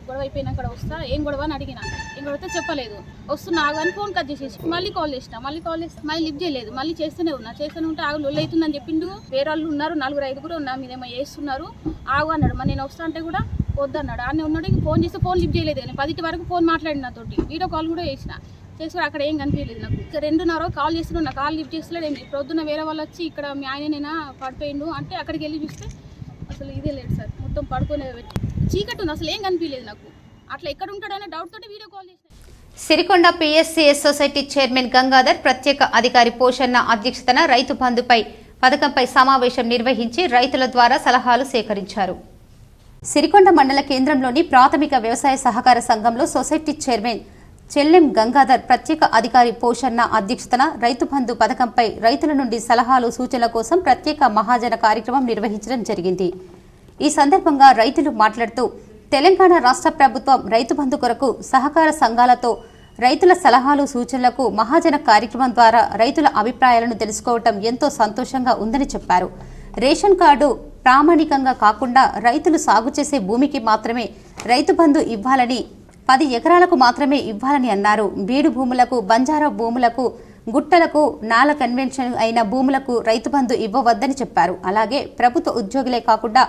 గొడవ అయిపోయినాక వస్తా, ఏం గొడవ అని అడిగినా, ఏం గొడవ చెప్పలేదు, వస్తున్నా ఆగు అని ఫోన్ కట్ చేసేసి మళ్ళీ కాల్ చేస్తే మళ్ళీ లిఫ్ట్ చేయలేదు. మళ్ళీ చేస్తూనే ఉంటే ఆగు లొల్లి అవుతుందని చెప్పిండు. వేరే వాళ్ళు ఉన్నారు, 4-5 ఉన్నా, మీరేమో చేస్తున్నారు, ఆగు అన్నాడు. మరి నేను వస్తా అంటే కూడా వద్దన్నాడు. ఆయన ఉన్నాడు, ఫోన్ చేస్తే ఫోన్ లిఫ్ట్ చేయలేదు. కానీ 10 వరకు ఫోన్ మాట్లాడిన నాతోటి, వీడియో కాల్ కూడా చేసి అక్కడ ఏం కనిపించలేదు నాకు. 2:30 కాల్ చేస్తున్నాడు, నా కాల్ లిఫ్ట్ చేస్తలేడు. ఏంటి ప్రొద్దున వేరే వాళ్ళు వచ్చి ఇక్కడ మీ ఆయననేనా పడిపోయిండు అంటే అక్కడికి వెళ్ళి చూస్తే అసలు ఇదే లేదు సార్, మొత్తం పడుకునే చీకటి ఉంది, అసలు ఏం కనిపించలేదు నాకు. అట్లా ఎక్కడ ఉంటాడనే డౌట్ తోటి వీడియో కాల్ చేసిన. Sirikonda PSCS society chairman Gangadhar ప్రత్యేక అధికారి పోషన్న అధ్యక్షతన రైతు బంధుపై పథకంపై సమావేశం నిర్వహించి రైతుల ద్వారా సలహాలు సేకరించారు. సిరికొండ మండల కేంద్రంలోని ప్రాథమిక వ్యవసాయ సహకార సంఘంలో సొసైటీ చైర్మన్ చెల్లెం గంగాధర్ ప్రత్యేక అధికారి పోషన్న అధ్యక్షతన రైతు బంధు పథకంపై రైతుల నుండి సలహాలు సూచనల కోసం ప్రత్యేక మహాజన కార్యక్రమం నిర్వహించడం జరిగింది. ఈ సందర్భంగా రైతులు మాట్లాడుతూ తెలంగాణ రాష్ట్ర ప్రభుత్వం రైతు బంధు కొరకు సహకార సంఘాలతో రైతుల సలహాలు సూచనలకు మహాజన కార్యక్రమం ద్వారా రైతుల అభిప్రాయాలను తెలుసుకోవటం ఎంతో సంతోషంగా ఉందని చెప్పారు. రేషన్ కార్డు ప్రామాణికంగా కాకుండా రైతులు సాగు చేసే భూమికి మాత్రమే రైతు బంధు ఇవ్వాలని, 10 ఎకరాలకు మాత్రమే ఇవ్వాలని అన్నారు. బీడు భూములకు, బంజారా భూములకు, గుట్టలకు, నాల కన్వెన్షన్ అయిన భూములకు రైతు బంధు ఇవ్వవద్దని చెప్పారు. అలాగే ప్రభుత్వ ఉద్యోగులే కాకుండా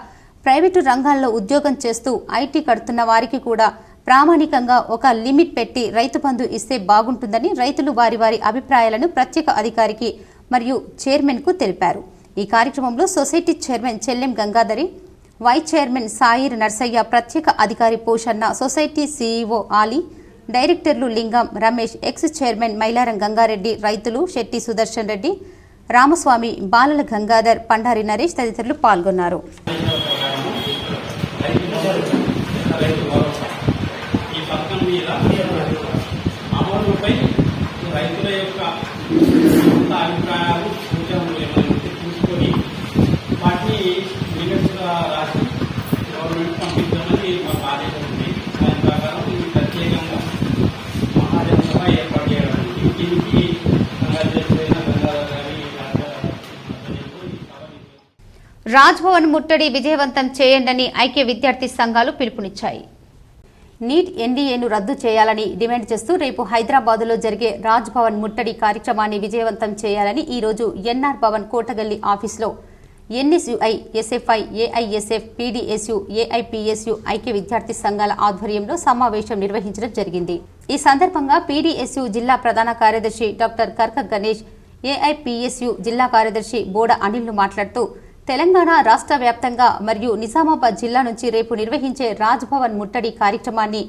ప్రైవేటు రంగాల్లో ఉద్యోగం చేస్తూ ఐటీ కడుతున్న వారికి కూడా ప్రామాణికంగా ఒక లిమిట్ పెట్టి రైతు బంధు ఇస్తే బాగుంటుందని రైతులు వారి అభిప్రాయాలను ప్రత్యేక అధికారికి మరియు చైర్మన్కు తెలిపారు. ఈ కార్యక్రమంలో society chairman Chellem Gangadhari, vice chairman Sayir Narsaiah, ప్రత్యేక అధికారి పోషన్న, సొసైటీ సీఈఓ ఆలీ, డైరెక్టర్లు లింగం, రమేష్, ఎక్స్ చైర్మన్ మైలారం గంగారెడ్డి, రైతులు శెట్టి సుదర్శన్ రెడ్డి, రామస్వామి, బాలల గంగాధర్, పండారి నరేష్ తదితరులు పాల్గొన్నారు. రాజ్భవన్ ముట్టడి విజయవంతం చేయండని ఐక్య విద్యార్థి సంఘాలు పిలుపునిచ్చాయి. నీట్ ఎన్డీఏను రద్దు చేయాలని డిమాండ్ చేస్తూ రేపు హైదరాబాదులో జరిగే రాజ్భవన్ ముట్టడి కార్యక్రమాన్ని విజయవంతం చేయాలని ఈరోజు ఎన్ఆర్ భవన్ కోటగల్లి ఆఫీసులో ఎన్ఎస్యుఐ, ఎస్ఎఫ్ఐ, ఏఐఎస్ఎఫ్, పీడీఎస్యు, ఏఐపీఎస్యు ఐక్య విద్యార్థి సంఘాల ఆధ్వర్యంలో సమావేశం నిర్వహించడం జరిగింది. ఈ సందర్భంగా పీడీఎస్యు జిల్లా ప్రధాన కార్యదర్శి డాక్టర్ కర్క గణేష్, ఏఐపీఎస్యు జిల్లా కార్యదర్శి బోడ అనిల్ను మాట్లాడుతూ తెలంగాణ రాష్ట్ర వ్యాప్తంగా మరియు నిజామాబాద్ జిల్లా నుంచి రేపు నిర్వహించే రాజ్భవన్ ముట్టడి కార్యక్రమాన్ని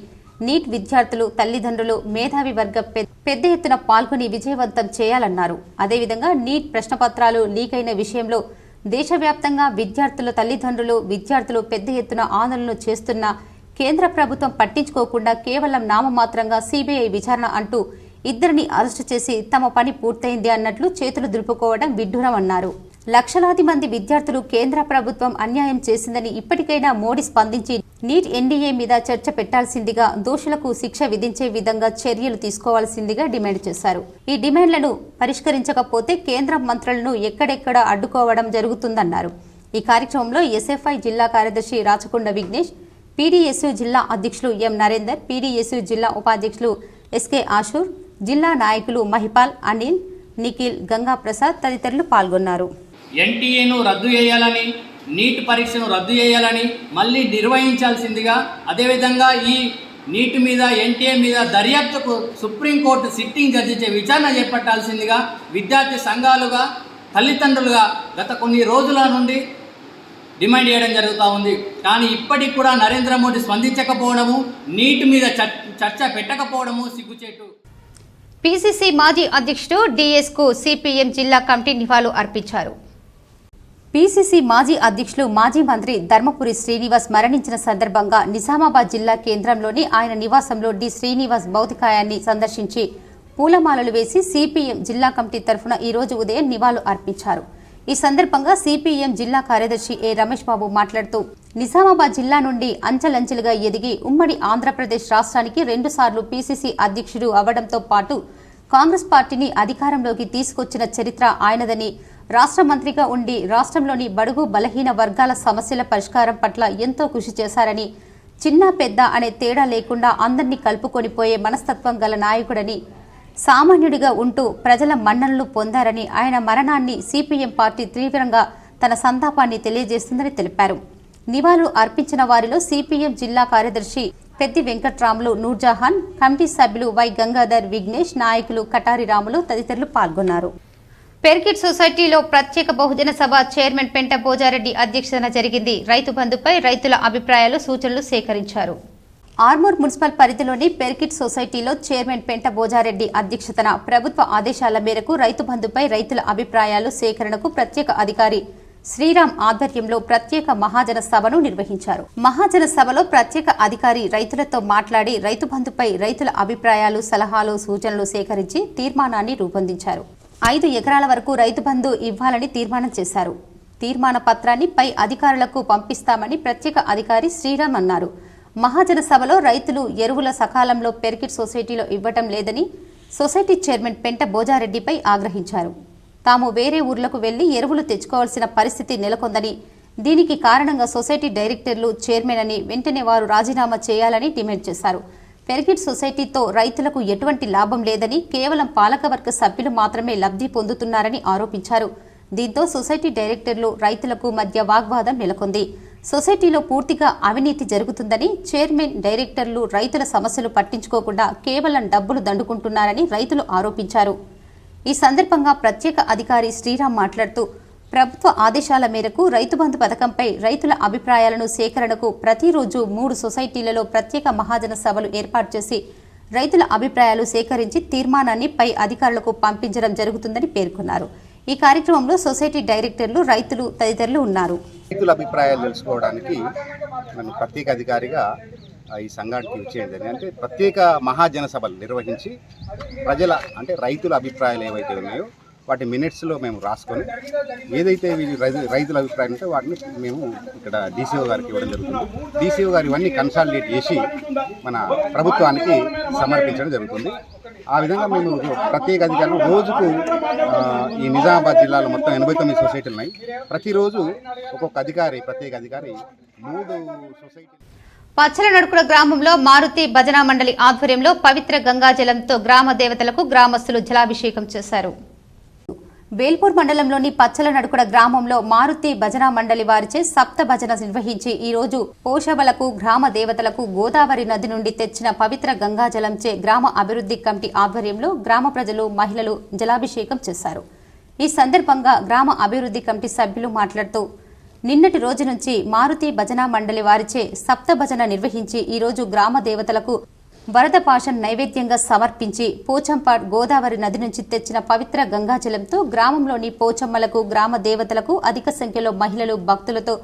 నీట్ విద్యార్థులు తల్లిదండ్రులు మేధావి వర్గ పెద్ద ఎత్తున పాల్గొని విజయవంతం చేయాలన్నారు. అదేవిధంగా నీట్ ప్రశ్నపత్రాలు లీక్ అయిన విషయంలో దేశవ్యాప్తంగా విద్యార్థుల తల్లిదండ్రులు విద్యార్థులు పెద్ద ఎత్తున ఆందోళనలు చేస్తున్న కేంద్ర ప్రభుత్వం పట్టించుకోకుండా కేవలం నామమాత్రంగా సిబిఐ విచారణ అంటూ ఇద్దరిని అరెస్టు చేసి తమ పని పూర్తయింది అన్నట్లు చేతులు దులుపుకోవడం విడ్డూరమన్నారు. లక్షలాది మంది విద్యార్థులు కేంద్ర ప్రభుత్వం అన్యాయం చేసిందని ఇప్పటికైనా మోడీ స్పందించి నీట్ ఎన్డీఏ మీద చర్చ పెట్టాల్సిందిగా, దోషులకు శిక్ష విధించే విధంగా చర్యలు తీసుకోవాల్సిందిగా డిమాండ్ చేశారు. ఈ డిమాండ్లను పరిష్కరించకపోతే కేంద్ర మంత్రులను ఎక్కడెక్కడ అడ్డుకోవడం జరుగుతుందన్నారు. ఈ కార్యక్రమంలో ఎస్ఎఫ్ఐ జిల్లా కార్యదర్శి రాచకొండ విఘ్నేష్, పీడీఎస్యూ జిల్లా అధ్యక్షులు ఎం నరేందర్, పీడీఎస్యూ జిల్లా ఉపాధ్యక్షులు ఎస్కే ఆషూర్, జిల్లా నాయకులు మహిపాల్, అనిల్, నిఖిల్, గంగా ప్రసాద్ తదితరులు పాల్గొన్నారు. ఎన్టీఏను రద్దు చేయాలని, నీట్ పరీక్షను రద్దు చేయాలని, మళ్ళీ నిర్వహించాల్సిందిగా, అదేవిధంగా ఈ నీట్ మీద ఎన్టీఏ మీద దర్యాప్తుకు సుప్రీంకోర్టు సిట్టింగ్ జడ్జిచే విచారణ చేపట్టాల్సిందిగా విద్యార్థి సంఘాలుగా తల్లిదండ్రులుగా గత కొన్ని రోజుల నుండి డిమాండ్ చేయడం జరుగుతూ ఉంది. కానీ ఇప్పటికి కూడా నరేంద్ర మోడీ స్పందించకపోవడము, నీట్ మీద చర్చ పెట్టకపోవడము సిగ్గుచేటు. పీసీసీ మాజీ అధ్యక్షుడు డీఎస్కు సిపిఎం జిల్లా కమిటీ నివాళులు అర్పించారు. పీసీసీ మాజీ అధ్యక్షులు మాజీ మంత్రి ధర్మపురి శ్రీనివాస్ మరణించిన సందర్భంగా నిజామాబాద్ జిల్లా కేంద్రంలోని ఆయన నివాసంలో డి శ్రీనివాస్ భౌతికాయాన్ని సందర్శించి పూలమాలలు వేసి సిపిఎం జిల్లా కమిటీ తరఫున ఈ రోజు ఉదయం నివాళులు అర్పించారు. ఈ సందర్భంగా సిపిఎం జిల్లా కార్యదర్శి ఏ రమేష్ బాబు మాట్లాడుతూ, నిజామాబాద్ జిల్లా నుండి అంచెలంచెలుగా ఎదిగి ఉమ్మడి ఆంధ్రప్రదేశ్ రాష్ట్రానికి 2 సార్లు పీసీసీ అధ్యక్షుడు అవ్వడంతో పాటు కాంగ్రెస్ పార్టీని అధికారంలోకి తీసుకొచ్చిన చరిత్ర ఆయనదని, రాష్ట్ర మంత్రిగా ఉండి రాష్ట్రంలోని బడుగు బలహీన వర్గాల సమస్యల పరిష్కారం పట్ల ఎంతో కృషి చేశారని, చిన్న పెద్ద అనే తేడా లేకుండా అందరినీ కలుపుకొనిపోయే మనస్తత్వం గల నాయకుడని, సామాన్యుడిగా ఉంటూ ప్రజల మన్ననలు పొందారని, ఆయన మరణాన్ని సిపిఎం పార్టీ తీవ్రంగా తన సంతాపాన్ని తెలియజేస్తుందని తెలిపారు. నివాళులు అర్పించిన వారిలో సిపిఎం జిల్లా కార్యదర్శి పెద్ది వెంకట్రాములు, నూర్జహాన్, కమిటీ సభ్యులు వై గంగాధర్, విఘ్నేష్, నాయకులు కటారి రాములు తదితరులు పాల్గొన్నారు. పెర్కిట్ సొసైటీలో ప్రత్యేక బహుజన సభ చైర్మన్ పెంట భోజారెడ్డి అధ్యక్షతన జరిగింది. రైతు బంధుపై రైతుల అభిప్రాయాలు, సూచనలు సేకరించారు. ఆర్మూర్ మున్సిపల్ పరిధిలోని పెర్కిట్ సొసైటీలో చైర్మన్ పెంట భోజారెడ్డి అధ్యక్షతన ప్రభుత్వ ఆదేశాల మేరకు రైతు బంధుపై రైతుల అభిప్రాయాలు సేకరణకు ప్రత్యేక అధికారి శ్రీరామ్ ఆధ్వర్యంలో ప్రత్యేక మహాజన సభను నిర్వహించారు. మహాజన సభలో ప్రత్యేక అధికారి రైతులతో మాట్లాడి రైతు బంధుపై రైతుల అభిప్రాయాలు, సలహాలు, సూచనలు సేకరించి తీర్మానాన్ని రూపొందించారు. 5 ఎకరాల వరకు రైతు బంధు ఇవ్వాలని తీర్మానం చేశారు. తీర్మాన పత్రాన్ని పై అధికారులకు పంపిస్తామని ప్రత్యేక అధికారి శ్రీరామ్ అన్నారు. మహాజన సభలో రైతులు ఎరువుల సకాలంలో పెర్కిట్ సొసైటీలో ఇవ్వటం లేదని సొసైటీ చైర్మన్ పెంట భోజారెడ్డిపై ఆగ్రహించారు. తాము వేరే ఊర్లకు వెళ్లి ఎరువులు తెచ్చుకోవాల్సిన పరిస్థితి నెలకొందని, దీనికి కారణంగా సొసైటీ డైరెక్టర్లు, చైర్మన్ అని, వెంటనే వారు రాజీనామా చేయాలని డిమాండ్ చేశారు. పెర్కిట్ సొసైటీతో రైతులకు ఎటువంటి లాభం లేదని, కేవలం పాలకవర్గ సభ్యులు మాత్రమే లబ్ధి పొందుతున్నారని ఆరోపించారు. దీంతో సొసైటీ డైరెక్టర్లు, రైతులకు మధ్య వాగ్వాదం నెలకొంది. సొసైటీలో పూర్తిగా అవినీతి జరుగుతుందని, చైర్మన్, డైరెక్టర్లు రైతుల సమస్యలు పట్టించుకోకుండా కేవలం డబ్బులు దండుకుంటున్నారని రైతులు ఆరోపించారు. ఈ సందర్భంగా ప్రత్యేక అధికారి శ్రీరామ్ మాట్లాడుతూ, ప్రభుత్వ ఆదేశాల మేరకు రైతు బంధు పథకంపై రైతుల అభిప్రాయాలను సేకరణకు ప్రతిరోజు 3 సొసైటీలలో ప్రత్యేక మహాజన సభలు ఏర్పాటు చేసి రైతుల అభిప్రాయాలు సేకరించి తీర్మానాన్ని పై అధికారులకు పంపించడం జరుగుతుందని పేర్కొన్నారు. ఈ కార్యక్రమంలో సొసైటీ డైరెక్టర్లు, రైతులు తదితరులు ఉన్నారు. రైతుల అభిప్రాయాలు తెలుసుకోవడానికి నన్ను ప్రత్యేక అధికారిగా ఈ సంఘానికి ఇచ్చేయండి. అంటే ప్రత్యేక మహాజన సభలు నిర్వహించి ప్రజల అంటే రైతుల అభిప్రాయాలు ఏవైతే ఉన్నాయో వాటి మినిట్స్లో మేము రాసుకొని ఏదైతే రైతుల అభిప్రాయం ఉంటే వాటిని మేము ఇక్కడ డీసీఓ గారికి ఇవ్వడం జరుగుతుంది. డీసీఓ గారు ఇవన్నీ కన్సాలిడేట్ చేసి మన ప్రభుత్వానికి సమర్పించడం జరుగుతుంది. ఆ విధంగా మేము ప్రత్యేక అధికారులు రోజుకు ఈ నిజామాబాద్ జిల్లాలో మొత్తం 89 సొసైటీలు ఉన్నాయి. ప్రతిరోజు ఒక్కొక్క అధికారి, ప్రత్యేక అధికారి 3 సొసైటీ. పచ్చల నడుకుల గ్రామంలో మారుతి భజనా మండలి ఆధ్వర్యంలో పవిత్ర గంగాజలంతో గ్రామ దేవతలకు గ్రామస్తులు జలాభిషేకం చేశారు. వేల్పూర్ మండలంలోని పచ్చల నడుకుడ గ్రామంలో మారుతి భజనా మండలి వారిచే సప్త భజన నిర్వహించి ఈ రోజు పోషవలకు, గ్రామ దేవతలకు గోదావరి నది నుండి తెచ్చిన పవిత్ర గంగాజలంచే గ్రామ అభివృద్ధి కమిటీ ఆధ్వర్యంలో గ్రామ ప్రజలు, మహిళలు జలాభిషేకం చేశారు. ఈ సందర్భంగా గ్రామ అభివృద్ధి కమిటీ సభ్యులు మాట్లాడుతూ, నిన్నటి రోజు నుంచి మారుతి భజనా మండలి వారిచే సప్త భజన నిర్వహించి ఈ రోజు గ్రామ దేవతలకు వరద పాశం నైవేద్యంగా సమర్పించి పోచంపాడ్ గోదావరి నది నుంచి తెచ్చిన పవిత్ర గంగాజలంతో గ్రామంలోని పోచమ్మలకు గ్రామ దేవతలకు అధిక సంఖ్యలో మహిళలు భక్తులతో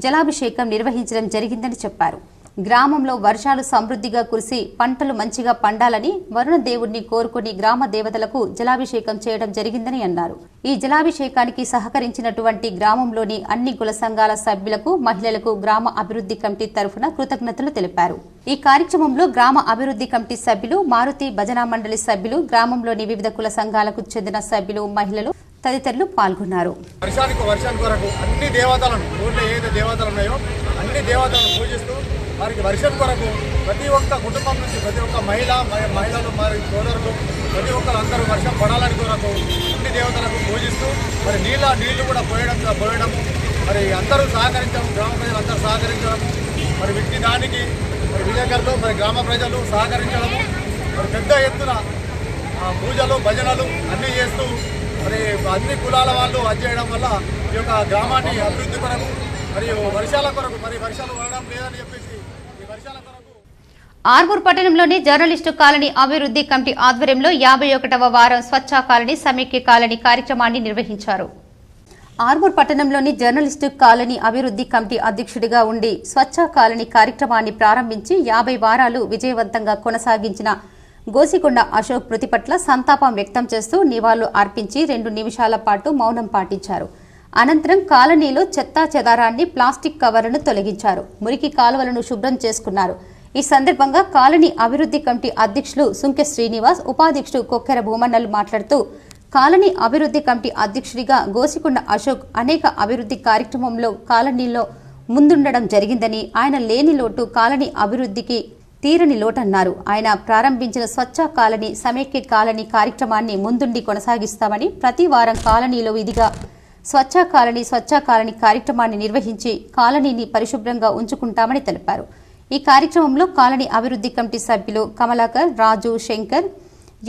జలాభిషేకం నిర్వహించడం జరిగిందని చెప్పారు. గ్రామంలో వర్షాలు సమృద్ధిగా కురిసి పంటలు మంచిగా పండాలని వరుణ దేవుణ్ణి కోరుకుని గ్రామ దేవతలకు జలాభిషేకం చేయడం జరిగిందని అన్నారు. ఈ జలాభిషేకానికి సహకరించినటువంటి గ్రామంలోని అన్ని కుల సంఘాల సభ్యులకు మహిళలకు గ్రామ అభివృద్ధి కమిటీ తరఫున కృతజ్ఞతలు తెలిపారు. ఈ కార్యక్రమంలో గ్రామ అభివృద్ధి కమిటీ సభ్యులు, మారుతి భజనా మండలి సభ్యులు, గ్రామంలోని వివిధ కుల సంఘాలకు చెందిన సభ్యులు, మహిళలు తదితరులు పాల్గొన్నారు. వర్షానికి కొరకు అన్ని దేవతలను ఊళ్ళో ఏదైతే దేవతలు ఉన్నాయో అన్ని దేవతలను పూజిస్తూ వారికి వర్షం కొరకు ప్రతి ఒక్క కుటుంబం నుంచి ప్రతి ఒక్క మహిళలు మరి సోదరులు ప్రతి ఒక్కరు వర్షం పడాలని కొరకు అన్ని దేవతలకు పూజిస్తూ మరి నీళ్లు కూడా పోయడం మరి అందరూ సహకరించడం, గ్రామ ప్రజలు అందరూ సహకరించడం, మరి వ్యక్తి దానికి మరి విలేకరులు మరి గ్రామ ప్రజలు సహకరించడము, మరి పెద్ద ఎత్తున పూజలు భజనలు అన్నీ చేస్తూ మరి అన్ని కులాల వాళ్ళు చేయడం వల్ల ఈ యొక్క గ్రామాన్ని అభివృద్ధి కొరకు మరియు వర్షాల కొరకు మరి వర్షాలు పడడం లేదని చెప్పేసి ఈ వర్షాల కొరకు ఆర్మూర్ పట్టణంలోని జర్నలిస్టు కాలనీ అభివృద్ధి కమిటీ ఆధ్వర్యంలో 51వ వారం స్వచ్ఛ కాలనీ సమైక్య కాలనీ కార్యక్రమాన్ని నిర్వహించారు. ఆర్మూర్ పట్టణంలోని జర్నలిస్టు కాలనీ అభివృద్ధి కమిటీ అధ్యక్షుడిగా ఉండి స్వచ్ఛ కాలనీ కార్యక్రమాన్ని ప్రారంభించి 50 వారాలు విజయవంతంగా కొనసాగించిన గోసికొండ అశోక్ మృతి పట్ల సంతాపం వ్యక్తం చేస్తూ నివాళులు అర్పించి 2 నిమిషాల పాటు మౌనం పాటించారు. అనంతరం కాలనీలో చెత్తా చెదారాన్ని, ప్లాస్టిక్ కవర్లను తొలగించారు. మురికి కాలువలను శుభ్రం చేసుకున్నారు. ఈ సందర్భంగా కాలనీ అభివృద్ధి కమిటీ అధ్యక్షులు సుంకె శ్రీనివాస్, ఉపాధ్యక్షుడు కొక్కెర భూమన్నలు మాట్లాడుతూ కాలనీ అభివృద్ధి కమిటీ అధ్యక్షుడిగా గోసికొండ అశోక్ అనేక అభివృద్ధి కార్యక్రమంలో కాలనీలో ముందుండడం జరిగిందని, ఆయన లేని లోటు కాలనీ అభివృద్ధికి తీరని లోటన్నారు. ఆయన ప్రారంభించిన స్వచ్ఛ కాలనీ సమైక్య కాలనీ కార్యక్రమాన్ని ముందుండి కొనసాగిస్తామని, ప్రతి వారం కాలనీలో విధిగా స్వచ్ఛ కాలనీ కార్యక్రమాన్ని నిర్వహించి కాలనీని పరిశుభ్రంగా ఉంచుకుంటామని తెలిపారు. ఈ కార్యక్రమంలో కాలనీ అభివృద్ధి కమిటీ సభ్యులు కమలాకర్, రాజు, శంకర్,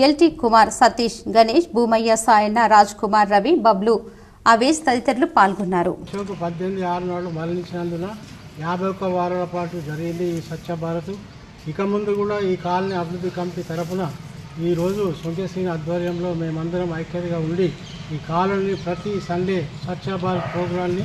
ఎల్టీ కుమార్, సతీష్, గణేష్, భూమయ్య, సాయన్న, రాజ్ కుమార్, రవి, బబ్లు, అవేజ్ తదితరులు పాల్గొన్నారు. 18/6 నాడు మరణించినందున 51 వారాల పాటు జరిగింది ఈ స్వచ్ఛ భారత్. ఇక ముందు కూడా ఈ కాలనీ అభివృద్ధి కమిటీ తరఫున ఈరోజు సొంకేశ్వరి ఆధ్వర్యంలో మేమందరం ఐక్యతగా ఉండి ఈ కాలనీ ప్రతి సండే స్వచ్ఛ భారత్ ప్రోగ్రాన్ని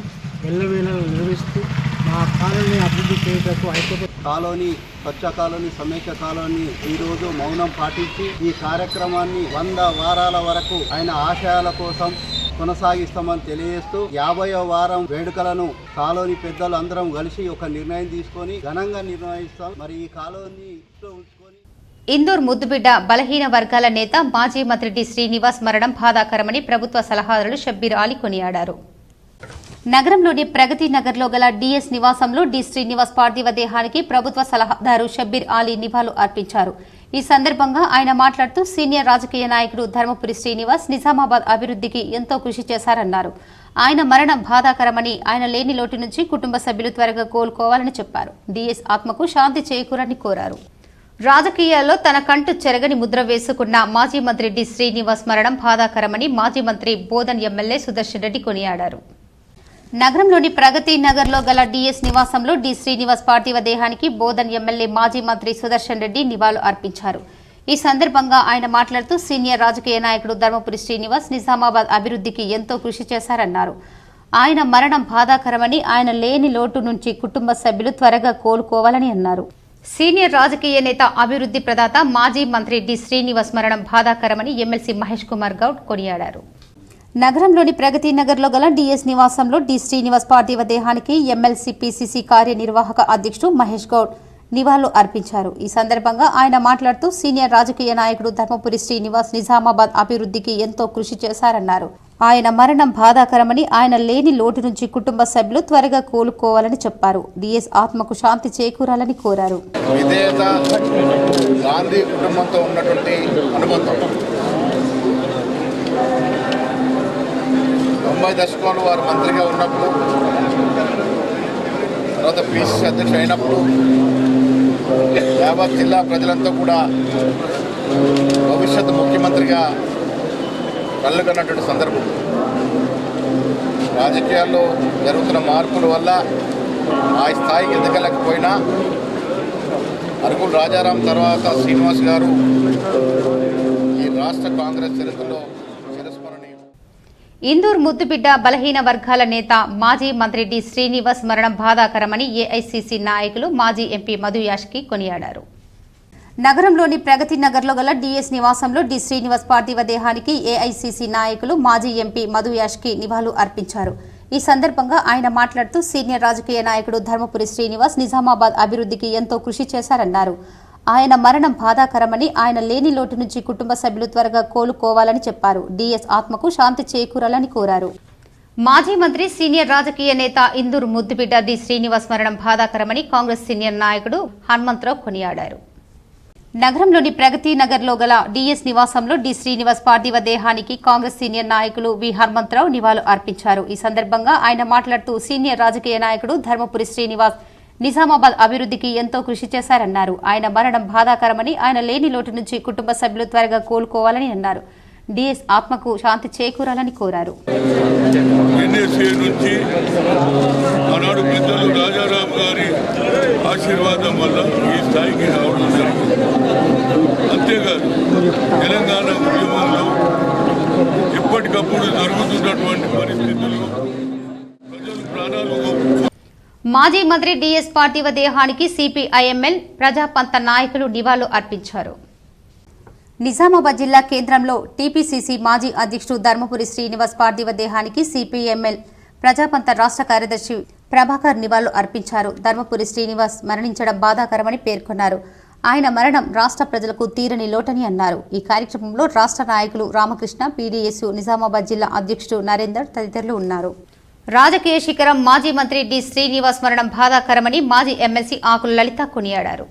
ఎల్లవేళలా నిర్వహిస్తూ మా కాలనీ అభివృద్ధి చేయటకు ఐక్యత కాలనీ స్వచ్ఛ కాలనీ సమైక్య కాలనీ ఈరోజు మౌనం పాటించి ఈ కార్యక్రమాన్ని 100 వారాల వరకు ఆయన ఆశయాల కోసం కొనసాగిస్తామని తెలియజేస్తూ 50వ వారం వేడుకలను కాలనీ పెద్దలు అందరం కలిసి ఒక నిర్ణయం తీసుకొని ఘనంగా నిర్వహిస్తాం. మరి ఈ కాలనీ ఉంచుకొని ఇందూర్ ముద్దుబిడ్డ బలహీన వర్గాల నేత మాజీ మంత్రి డి శ్రీనివాస్ మరణం బాధాకరమని ప్రభుత్వ సలహాదారులు షబ్బీర్ అలీ కొనియాడారు. నగరంలోని ప్రగతి నగర్లో గల డిఎస్ నివాసంలో డి శ్రీనివాస్ పార్థివ దేహానికి ప్రభుత్వ సలహాదారు షబ్బీర్ అలీ నివాళులు అర్పించారు. ఈ సందర్భంగా ఆయన మాట్లాడుతూ సీనియర్ రాజకీయ నాయకుడు ధర్మపురి శ్రీనివాస్ నిజామాబాద్ అభివృద్ధికి ఎంతో కృషి చేశారన్నారు. ఆయన మరణం బాధాకరమని, ఆయన లేని లోటు నుంచి కుటుంబ సభ్యులు త్వరగా కోలుకోవాలని చెప్పారు. డిఎస్ ఆత్మకు శాంతి చేకూరని కోరారు. రాజకీయాల్లో తన కంటు చెరగని ముద్ర వేసుకున్న మాజీ మంత్రి డి శ్రీనివాస్ మరణం బాధాకరమని మాజీ మంత్రి బోధన్ ఎమ్మెల్యే సుదర్శన్ రెడ్డి కొనియాడారు. నగరంలోని ప్రగతి నగర్లో గల డిఎస్ నివాసంలో డి శ్రీనివాస్ పార్థివ దేహానికి బోధన్ ఎమ్మెల్యే మాజీ మంత్రి సుదర్శన్ రెడ్డి నివాళులు అర్పించారు. ఈ సందర్భంగా ఆయన మాట్లాడుతూ సీనియర్ రాజకీయ నాయకుడు ధర్మపురి శ్రీనివాస్ నిజామాబాద్ అభివృద్ధికి ఎంతో కృషి చేశారన్నారు. ఆయన మరణం బాధాకరమని, ఆయన లేని లోటు నుంచి కుటుంబ సభ్యులు త్వరగా కోలుకోవాలని అన్నారు. సీనియర్ రాజకీయ నేత, అభివృద్ధి ప్రదాత మాజీ మంత్రి డి శ్రీనివాస్ మరణం బాధాకరమని ఎమ్మెల్సీ మహేష్ కుమార్ గౌడ్ కొనియాడారు. నగరంలోని ప్రగతి నగర్లో గల డిఎస్ నివాసంలో డి శ్రీనివాస్ పార్థివ దేహానికి ఎమ్మెల్సీ పిసిసి కార్యనిర్వాహక అధ్యక్షుడు మహేష్ గౌడ్ నివాళులు అర్పించారు. ఈ సందర్భంగా ఆయన మాట్లాడుతూ సీనియర్ రాజకీయ నాయకుడు ధర్మపురి శ్రీనివాస్ నిజామాబాద్ అభివృద్ధికి ఎంతో కృషి చేశారన్నారు. ఆయన మరణం బాధాకరమని, ఆయన లేని లోటు నుంచి కుటుంబ సభ్యులు త్వరగా కోలుకోవాలని చెప్పారు. డిఎస్ ఆత్మకు శాంతి చేకూరాలని కోరారు. విధేయత, గాంధీ కుటుంబంతో ఉన్నటువంటి అనుబంధం 90 దశకంలో వారు మంత్రిగా ఉన్నప్పుడు, తర్వాత పిసిసి అధ్యక్షుడు అయినప్పుడు యావత్ జిల్లా ప్రజలంతా కూడా భవిష్యత్తు ముఖ్యమంత్రిగా కళ్ళుగన్నటువంటి సందర్భం. రాజకీయాల్లో జరుగుతున్న మార్పుల వల్ల ఆ స్థాయికి ఎదగలేకపోయినా అరకుల రాజారాం తర్వాత శ్రీనివాస్ గారు ఈ రాష్ట్ర కాంగ్రెస్ చరిత్రలో చిరస్మరణీయం. ఇందూర్ ముద్దుబిడ్డ బలహీన వర్గాల నేత మాజీ మంత్రి డి శ్రీనివాస్ మరణం బాధాకరమని ఏఐసీసీ నాయకులు మాజీ ఎంపీ మధు యాష్కి కొనియాడారు. నగరంలోని ప్రగతి నగర్లో గల డిఎస్ నివాసంలో డి శ్రీనివాస్ పార్థివ దేహానికి ఏఐసీసీ నాయకులు మాజీ ఎంపీ మధు యాష్కి నివాళులు అర్పించారు. ఈ సందర్భంగా ఆయన మాట్లాడుతూ సీనియర్ రాజకీయ నాయకుడు ధర్మపురి శ్రీనివాస్ నిజామాబాద్ అభివృద్ధికి ఎంతో కృషి చేశారన్నారు. ఆయన మరణం బాధాకరమని, ఆయన లేని లోటు నుంచి కుటుంబ సభ్యులు త్వరగా కోలుకోవాలని చెప్పారు. డిఎస్ ఆత్మకు శాంతి చేకూరాలని కోరారు. మాజీ మంత్రి సీనియర్ రాజకీయ నేత ఇందూర్ ముద్దుబిడ్డ డి శ్రీనివాస్ మరణం బాధాకరమని కాంగ్రెస్ సీనియర్ నాయకుడు హనుమంతరావు కొనియాడారు. నగరంలోని ప్రగతి నగర్లో గల డిఎస్ నివాసంలో డి శ్రీనివాస్ పార్థివ దేహానికి కాంగ్రెస్ సీనియర్ నాయకులు వి హనుమంతరావు నివాళులు అర్పించారు. ఈ సందర్భంగా ఆయన మాట్లాడుతూ సీనియర్ రాజకీయ నాయకుడు ధర్మపురి శ్రీనివాస్ నిజామాబాద్ అభివృద్ధికి ఎంతో కృషి చేశారన్నారు. ఆయన మరణం బాధాకరమని, ఆయన లేని లోటు నుంచి కుటుంబ సభ్యులు త్వరగా కోలుకోవాలని అన్నారు. డిఎస్ ఆత్మకు శాంతి చేకూరాలని కోరారు. ఆశీర్వాదం వల్ల ఈ స్థాయికి రావడం జరిగింది. అంతేకాదు తెలంగాణ ఉద్యమంలో ఎప్పటికప్పుడు జరుగుతున్నటువంటి పరిస్థితుల్లో ప్రజలు ప్రాణాలు. మాజీ మంత్రి డిఎస్ పార్థివ దేహానికి సిపిఐఎంఎల్ ప్రజాపంత నాయకులు నివాళులు అర్పించారు. నిజామాబాద్ జిల్లా కేంద్రంలో టీపీసీసీ మాజీ అధ్యక్షుడు ధర్మపురి శ్రీనివాస్ పార్థివ దేహానికి సిపిఎంఎల్ ప్రజాపంత రాష్ట్ర కార్యదర్శి ప్రభాకర్ నివాళులు అర్పించారు. ధర్మపురి శ్రీనివాస్ మరణించడం బాధాకరమని పేర్కొన్నారు. ఆయన మరణం రాష్ట్ర ప్రజలకు తీరని లోటని అన్నారు. ఈ కార్యక్రమంలో రాష్ట్ర నాయకులు రామకృష్ణ, పీడీఎస్ నిజామాబాద్ జిల్లా అధ్యక్షుడు నరేందర్ తదితరులు ఉన్నారు. రాజకీయ శిఖరం మాజీ మంత్రి డి శ్రీనివాస్ మరణం బాధాకరమని మాజీ ఎమ్మెల్సీ ఆకుల లలిత కొనియాడారు.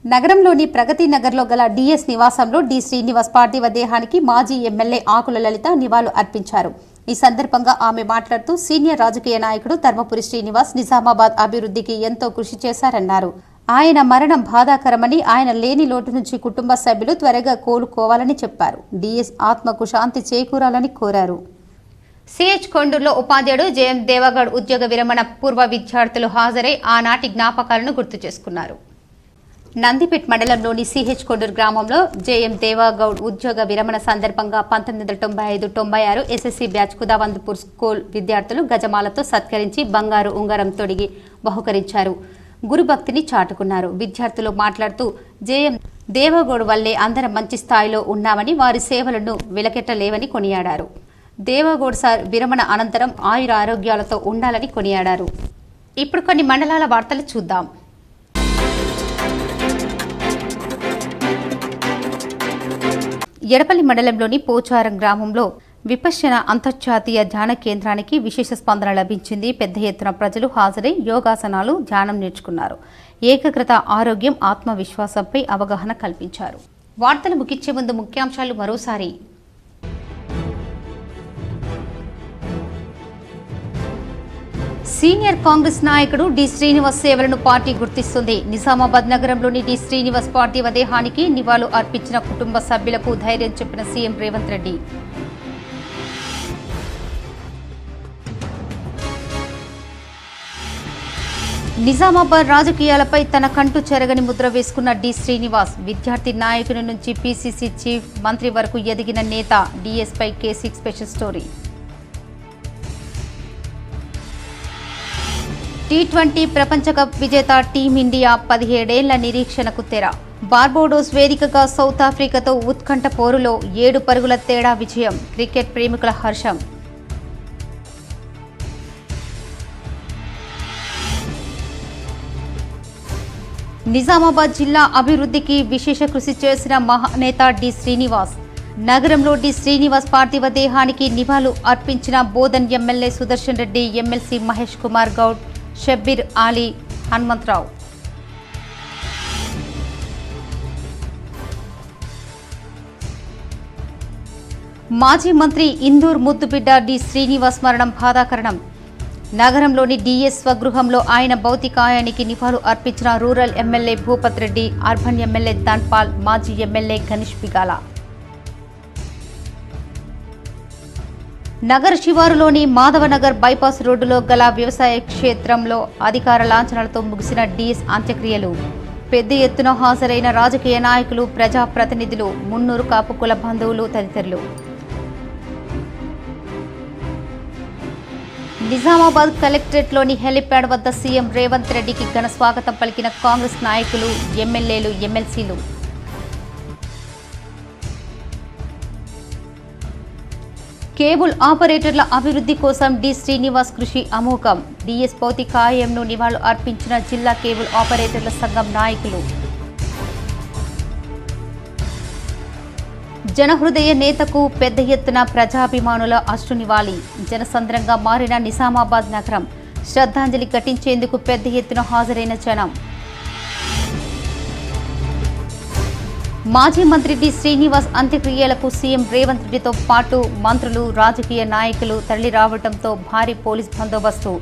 నగరంలోని ప్రగతి నగర్లో గల డిఎస్ నివాసంలో డి శ్రీనివాస్ పార్థివ దేహానికి మాజీ ఎమ్మెల్యే ఆకుల లలిత నివాళులు అర్పించారు. ఈ సందర్భంగా ఆమె మాట్లాడుతూ సీనియర్ రాజకీయ నాయకుడు ధర్మపురి శ్రీనివాస్ నిజామాబాద్ అభివృద్ధికి ఎంతో కృషి చేశారన్నారు. ఆయన మరణం బాధాకరమని, ఆయన లేని లోటు నుంచి కుటుంబ సభ్యులు త్వరగా కోలుకోవాలని చెప్పారు. డిఎస్ ఆత్మకు శాంతి చేకూరాలని కోరారు. సిహెచ్ కొండూరులో ఉపాధ్యాయుడు జేఎం దేవగౌడ్ ఉద్యోగ విరమణ పూర్వ విద్యార్థులు హాజరై ఆనాటి జ్ఞాపకాలను గుర్తు చేసుకున్నారు. నందిపేట్ మండలంలోని సిహెచ్ కొండూరు గ్రామంలో జేఎం దేవగౌడ్ ఉద్యోగ విరమణ సందర్భంగా 1995-96 ఎస్ఎస్సీ బ్యాచ్ కుదావందపూర్ స్కూల్ విద్యార్థులు గజమాలతో సత్కరించి బంగారు ఉంగరం తొడిగి బహుకరించారు. గురుభక్తిని చాటుకున్నారు. విద్యార్థులు మాట్లాడుతూ జేఎం దేవగౌడ్ వల్లే అందరం మంచి స్థాయిలో ఉన్నామని, వారి సేవలను వెలకెట్టలేవని కొనియాడారు. దేవగౌడ్ సార్ విరమణ అనంతరం ఆయుర ఆరోగ్యాలతో ఉండాలని కొనియాడారు. ఇప్పుడు కొన్ని మండలాల వార్తలు చూద్దాం. ఎడపల్లి మండలంలోని పోచారం గ్రామంలో విపశ్యన అంతర్జాతీయ ధ్యాన కేంద్రానికి విశేష స్పందన లభించింది. పెద్ద ఎత్తున ప్రజలు హాజరై యోగాసనాలు, ధ్యానం నేర్చుకున్నారు. ఏకాగ్రత, ఆరోగ్యం, ఆత్మవిశ్వాసంపై అవగాహన కల్పించారు. వార్తలు ముగించే ముందు ముఖ్యాంశాలు మరోసారి. సీనియర్ కాంగ్రెస్ నాయకుడు డి శ్రీనివాస్ సేవలను పార్టీ గుర్తిస్తుంది. నిజామాబాద్ నగరంలోని డి శ్రీనివాస్ పార్థివ దేహానికి నివాళులు అర్పించిన కుటుంబ సభ్యులకు ధైర్యం చెప్పిన సీఎం రేవంత్ రెడ్డి. నిజామాబాద్ రాజకీయాలపై తన కంటూ చెరగని ముద్ర వేసుకున్న డి శ్రీనివాస్ విద్యార్థి నాయకుని నుంచి పీసీసీ చీఫ్ మంత్రి వరకు ఎదిగిన నేత. డిఎస్పై K6 స్పెషల్ స్టోరీ. T20 ప్రపంచ కప్ విజేత టీమిండియా 17 ఏళ్ల నిరీక్షణకు తెర. బార్బోడోస్ వేదికగా సౌత్ ఆఫ్రికాతో ఉత్కంఠ పోరులో 7 పరుగుల తేడా విజయం. క్రికెట్ ప్రేమికుల హర్షం. నిజామాబాద్ జిల్లా అభివృద్ధికి విశేష కృషి చేసిన మహానేత డి శ్రీనివాస్. నగరంలో డి శ్రీనివాస్ పార్థివ దేహానికి నివాళులు అర్పించిన బోధన్ ఎమ్మెల్యే సుదర్శన్ రెడ్డి, ఎమ్మెల్సీ మహేష్ కుమార్ గౌడ్, షబ్బీర్ ఆలీ, హనుమంతరావు. మాజీ మంత్రి ఇందూర్ ముద్దుబిడ్డ డి శ్రీనివాస్ మరణం బాధాకరణం. నగరంలోని డిఎస్ స్వగృహంలో ఆయన భౌతికాయానికి నివాళులు అర్పించిన rural MLA Bhupath Reddy, urban MLA Dhanpal, మాజీ ఎమ్మెల్యే గణేష్ బిగాల. నగర శివారులోని మాధవనగర్ బైపాస్ రోడ్డులో గల వ్యవసాయ క్షేత్రంలో అధికార లాంఛనాలతో ముగిసిన డిఎస్ అంత్యక్రియలు. పెద్ద ఎత్తున హాజరైన రాజకీయ నాయకులు, ప్రజాప్రతినిధులు, మున్నూరు కాపు కుల బంధువులు తదితరులు. నిజామాబాద్ కలెక్టరేట్లోని హెలిప్యాడ్ వద్ద సీఎం రేవంత్ రెడ్డికి ఘన స్వాగతం పలికిన కాంగ్రెస్ నాయకులు, ఎమ్మెల్యేలు, ఎమ్మెల్సీలు. కేబుల్ ఆపరేటర్ల అభివృద్ధి కోసం డి శ్రీనివాస్ కృషి అమోఘం. డిఎస్ భౌతికాయంను నివాళులు అర్పించిన జిల్లా కేబుల్ ఆపరేటర్ల సంఘం నాయకులు. జనహృదయ నేతకు పెద్ద ఎత్తున ప్రజాభిమానుల అశ్రు నివాళి. జనసంద్రంగా మారిన నిజామాబాద్ నగరం. శ్రద్ధాంజలి ఘటించేందుకు పెద్ద ఎత్తున హాజరైన జనం. మాజీ మంత్రి డి శ్రీనివాస్ అంత్యక్రియలకు సీఎం రేవంత్ రెడ్డితో పాటు మంత్రులు, రాజకీయ నాయకులు తరలి రావడంతో భారీ పోలీస్ బందోబస్తు.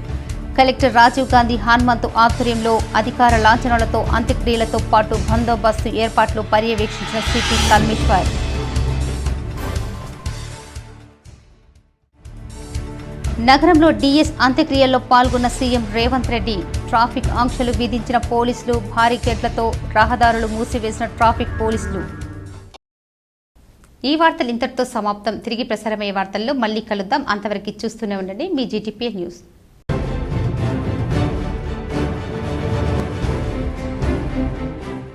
కలెక్టర్ రాజీవ్ గాంధీ హనుమంతు ఆధ్వర్యంలో అధికార లాంఛనాలతో అంత్యక్రియలతో పాటు బందోబస్తు ఏర్పాట్లు పర్యవేక్షించిన సిపి కల్మేశ్వర్. నగరంలో డిఎస్ అంత్యక్రియల్లో పాల్గొన్న సీఎం రేవంత్ రెడ్డి. ట్రాఫిక్ ఆంక్షలు విధించిన పోలీసులు, బారికేడ్లతో రహదారులు మూసివేసిన ట్రాఫిక్ పోలీసులు. ఈ వార్తలు ఇంతటితో సమాప్తం. తిరిగి ప్రసారమయ్యే వార్తల్లో మళ్ళీ కలుద్దాం. అంతవరకు చూస్తూనే ఉండండి మీ జీటీపీ న్యూస్.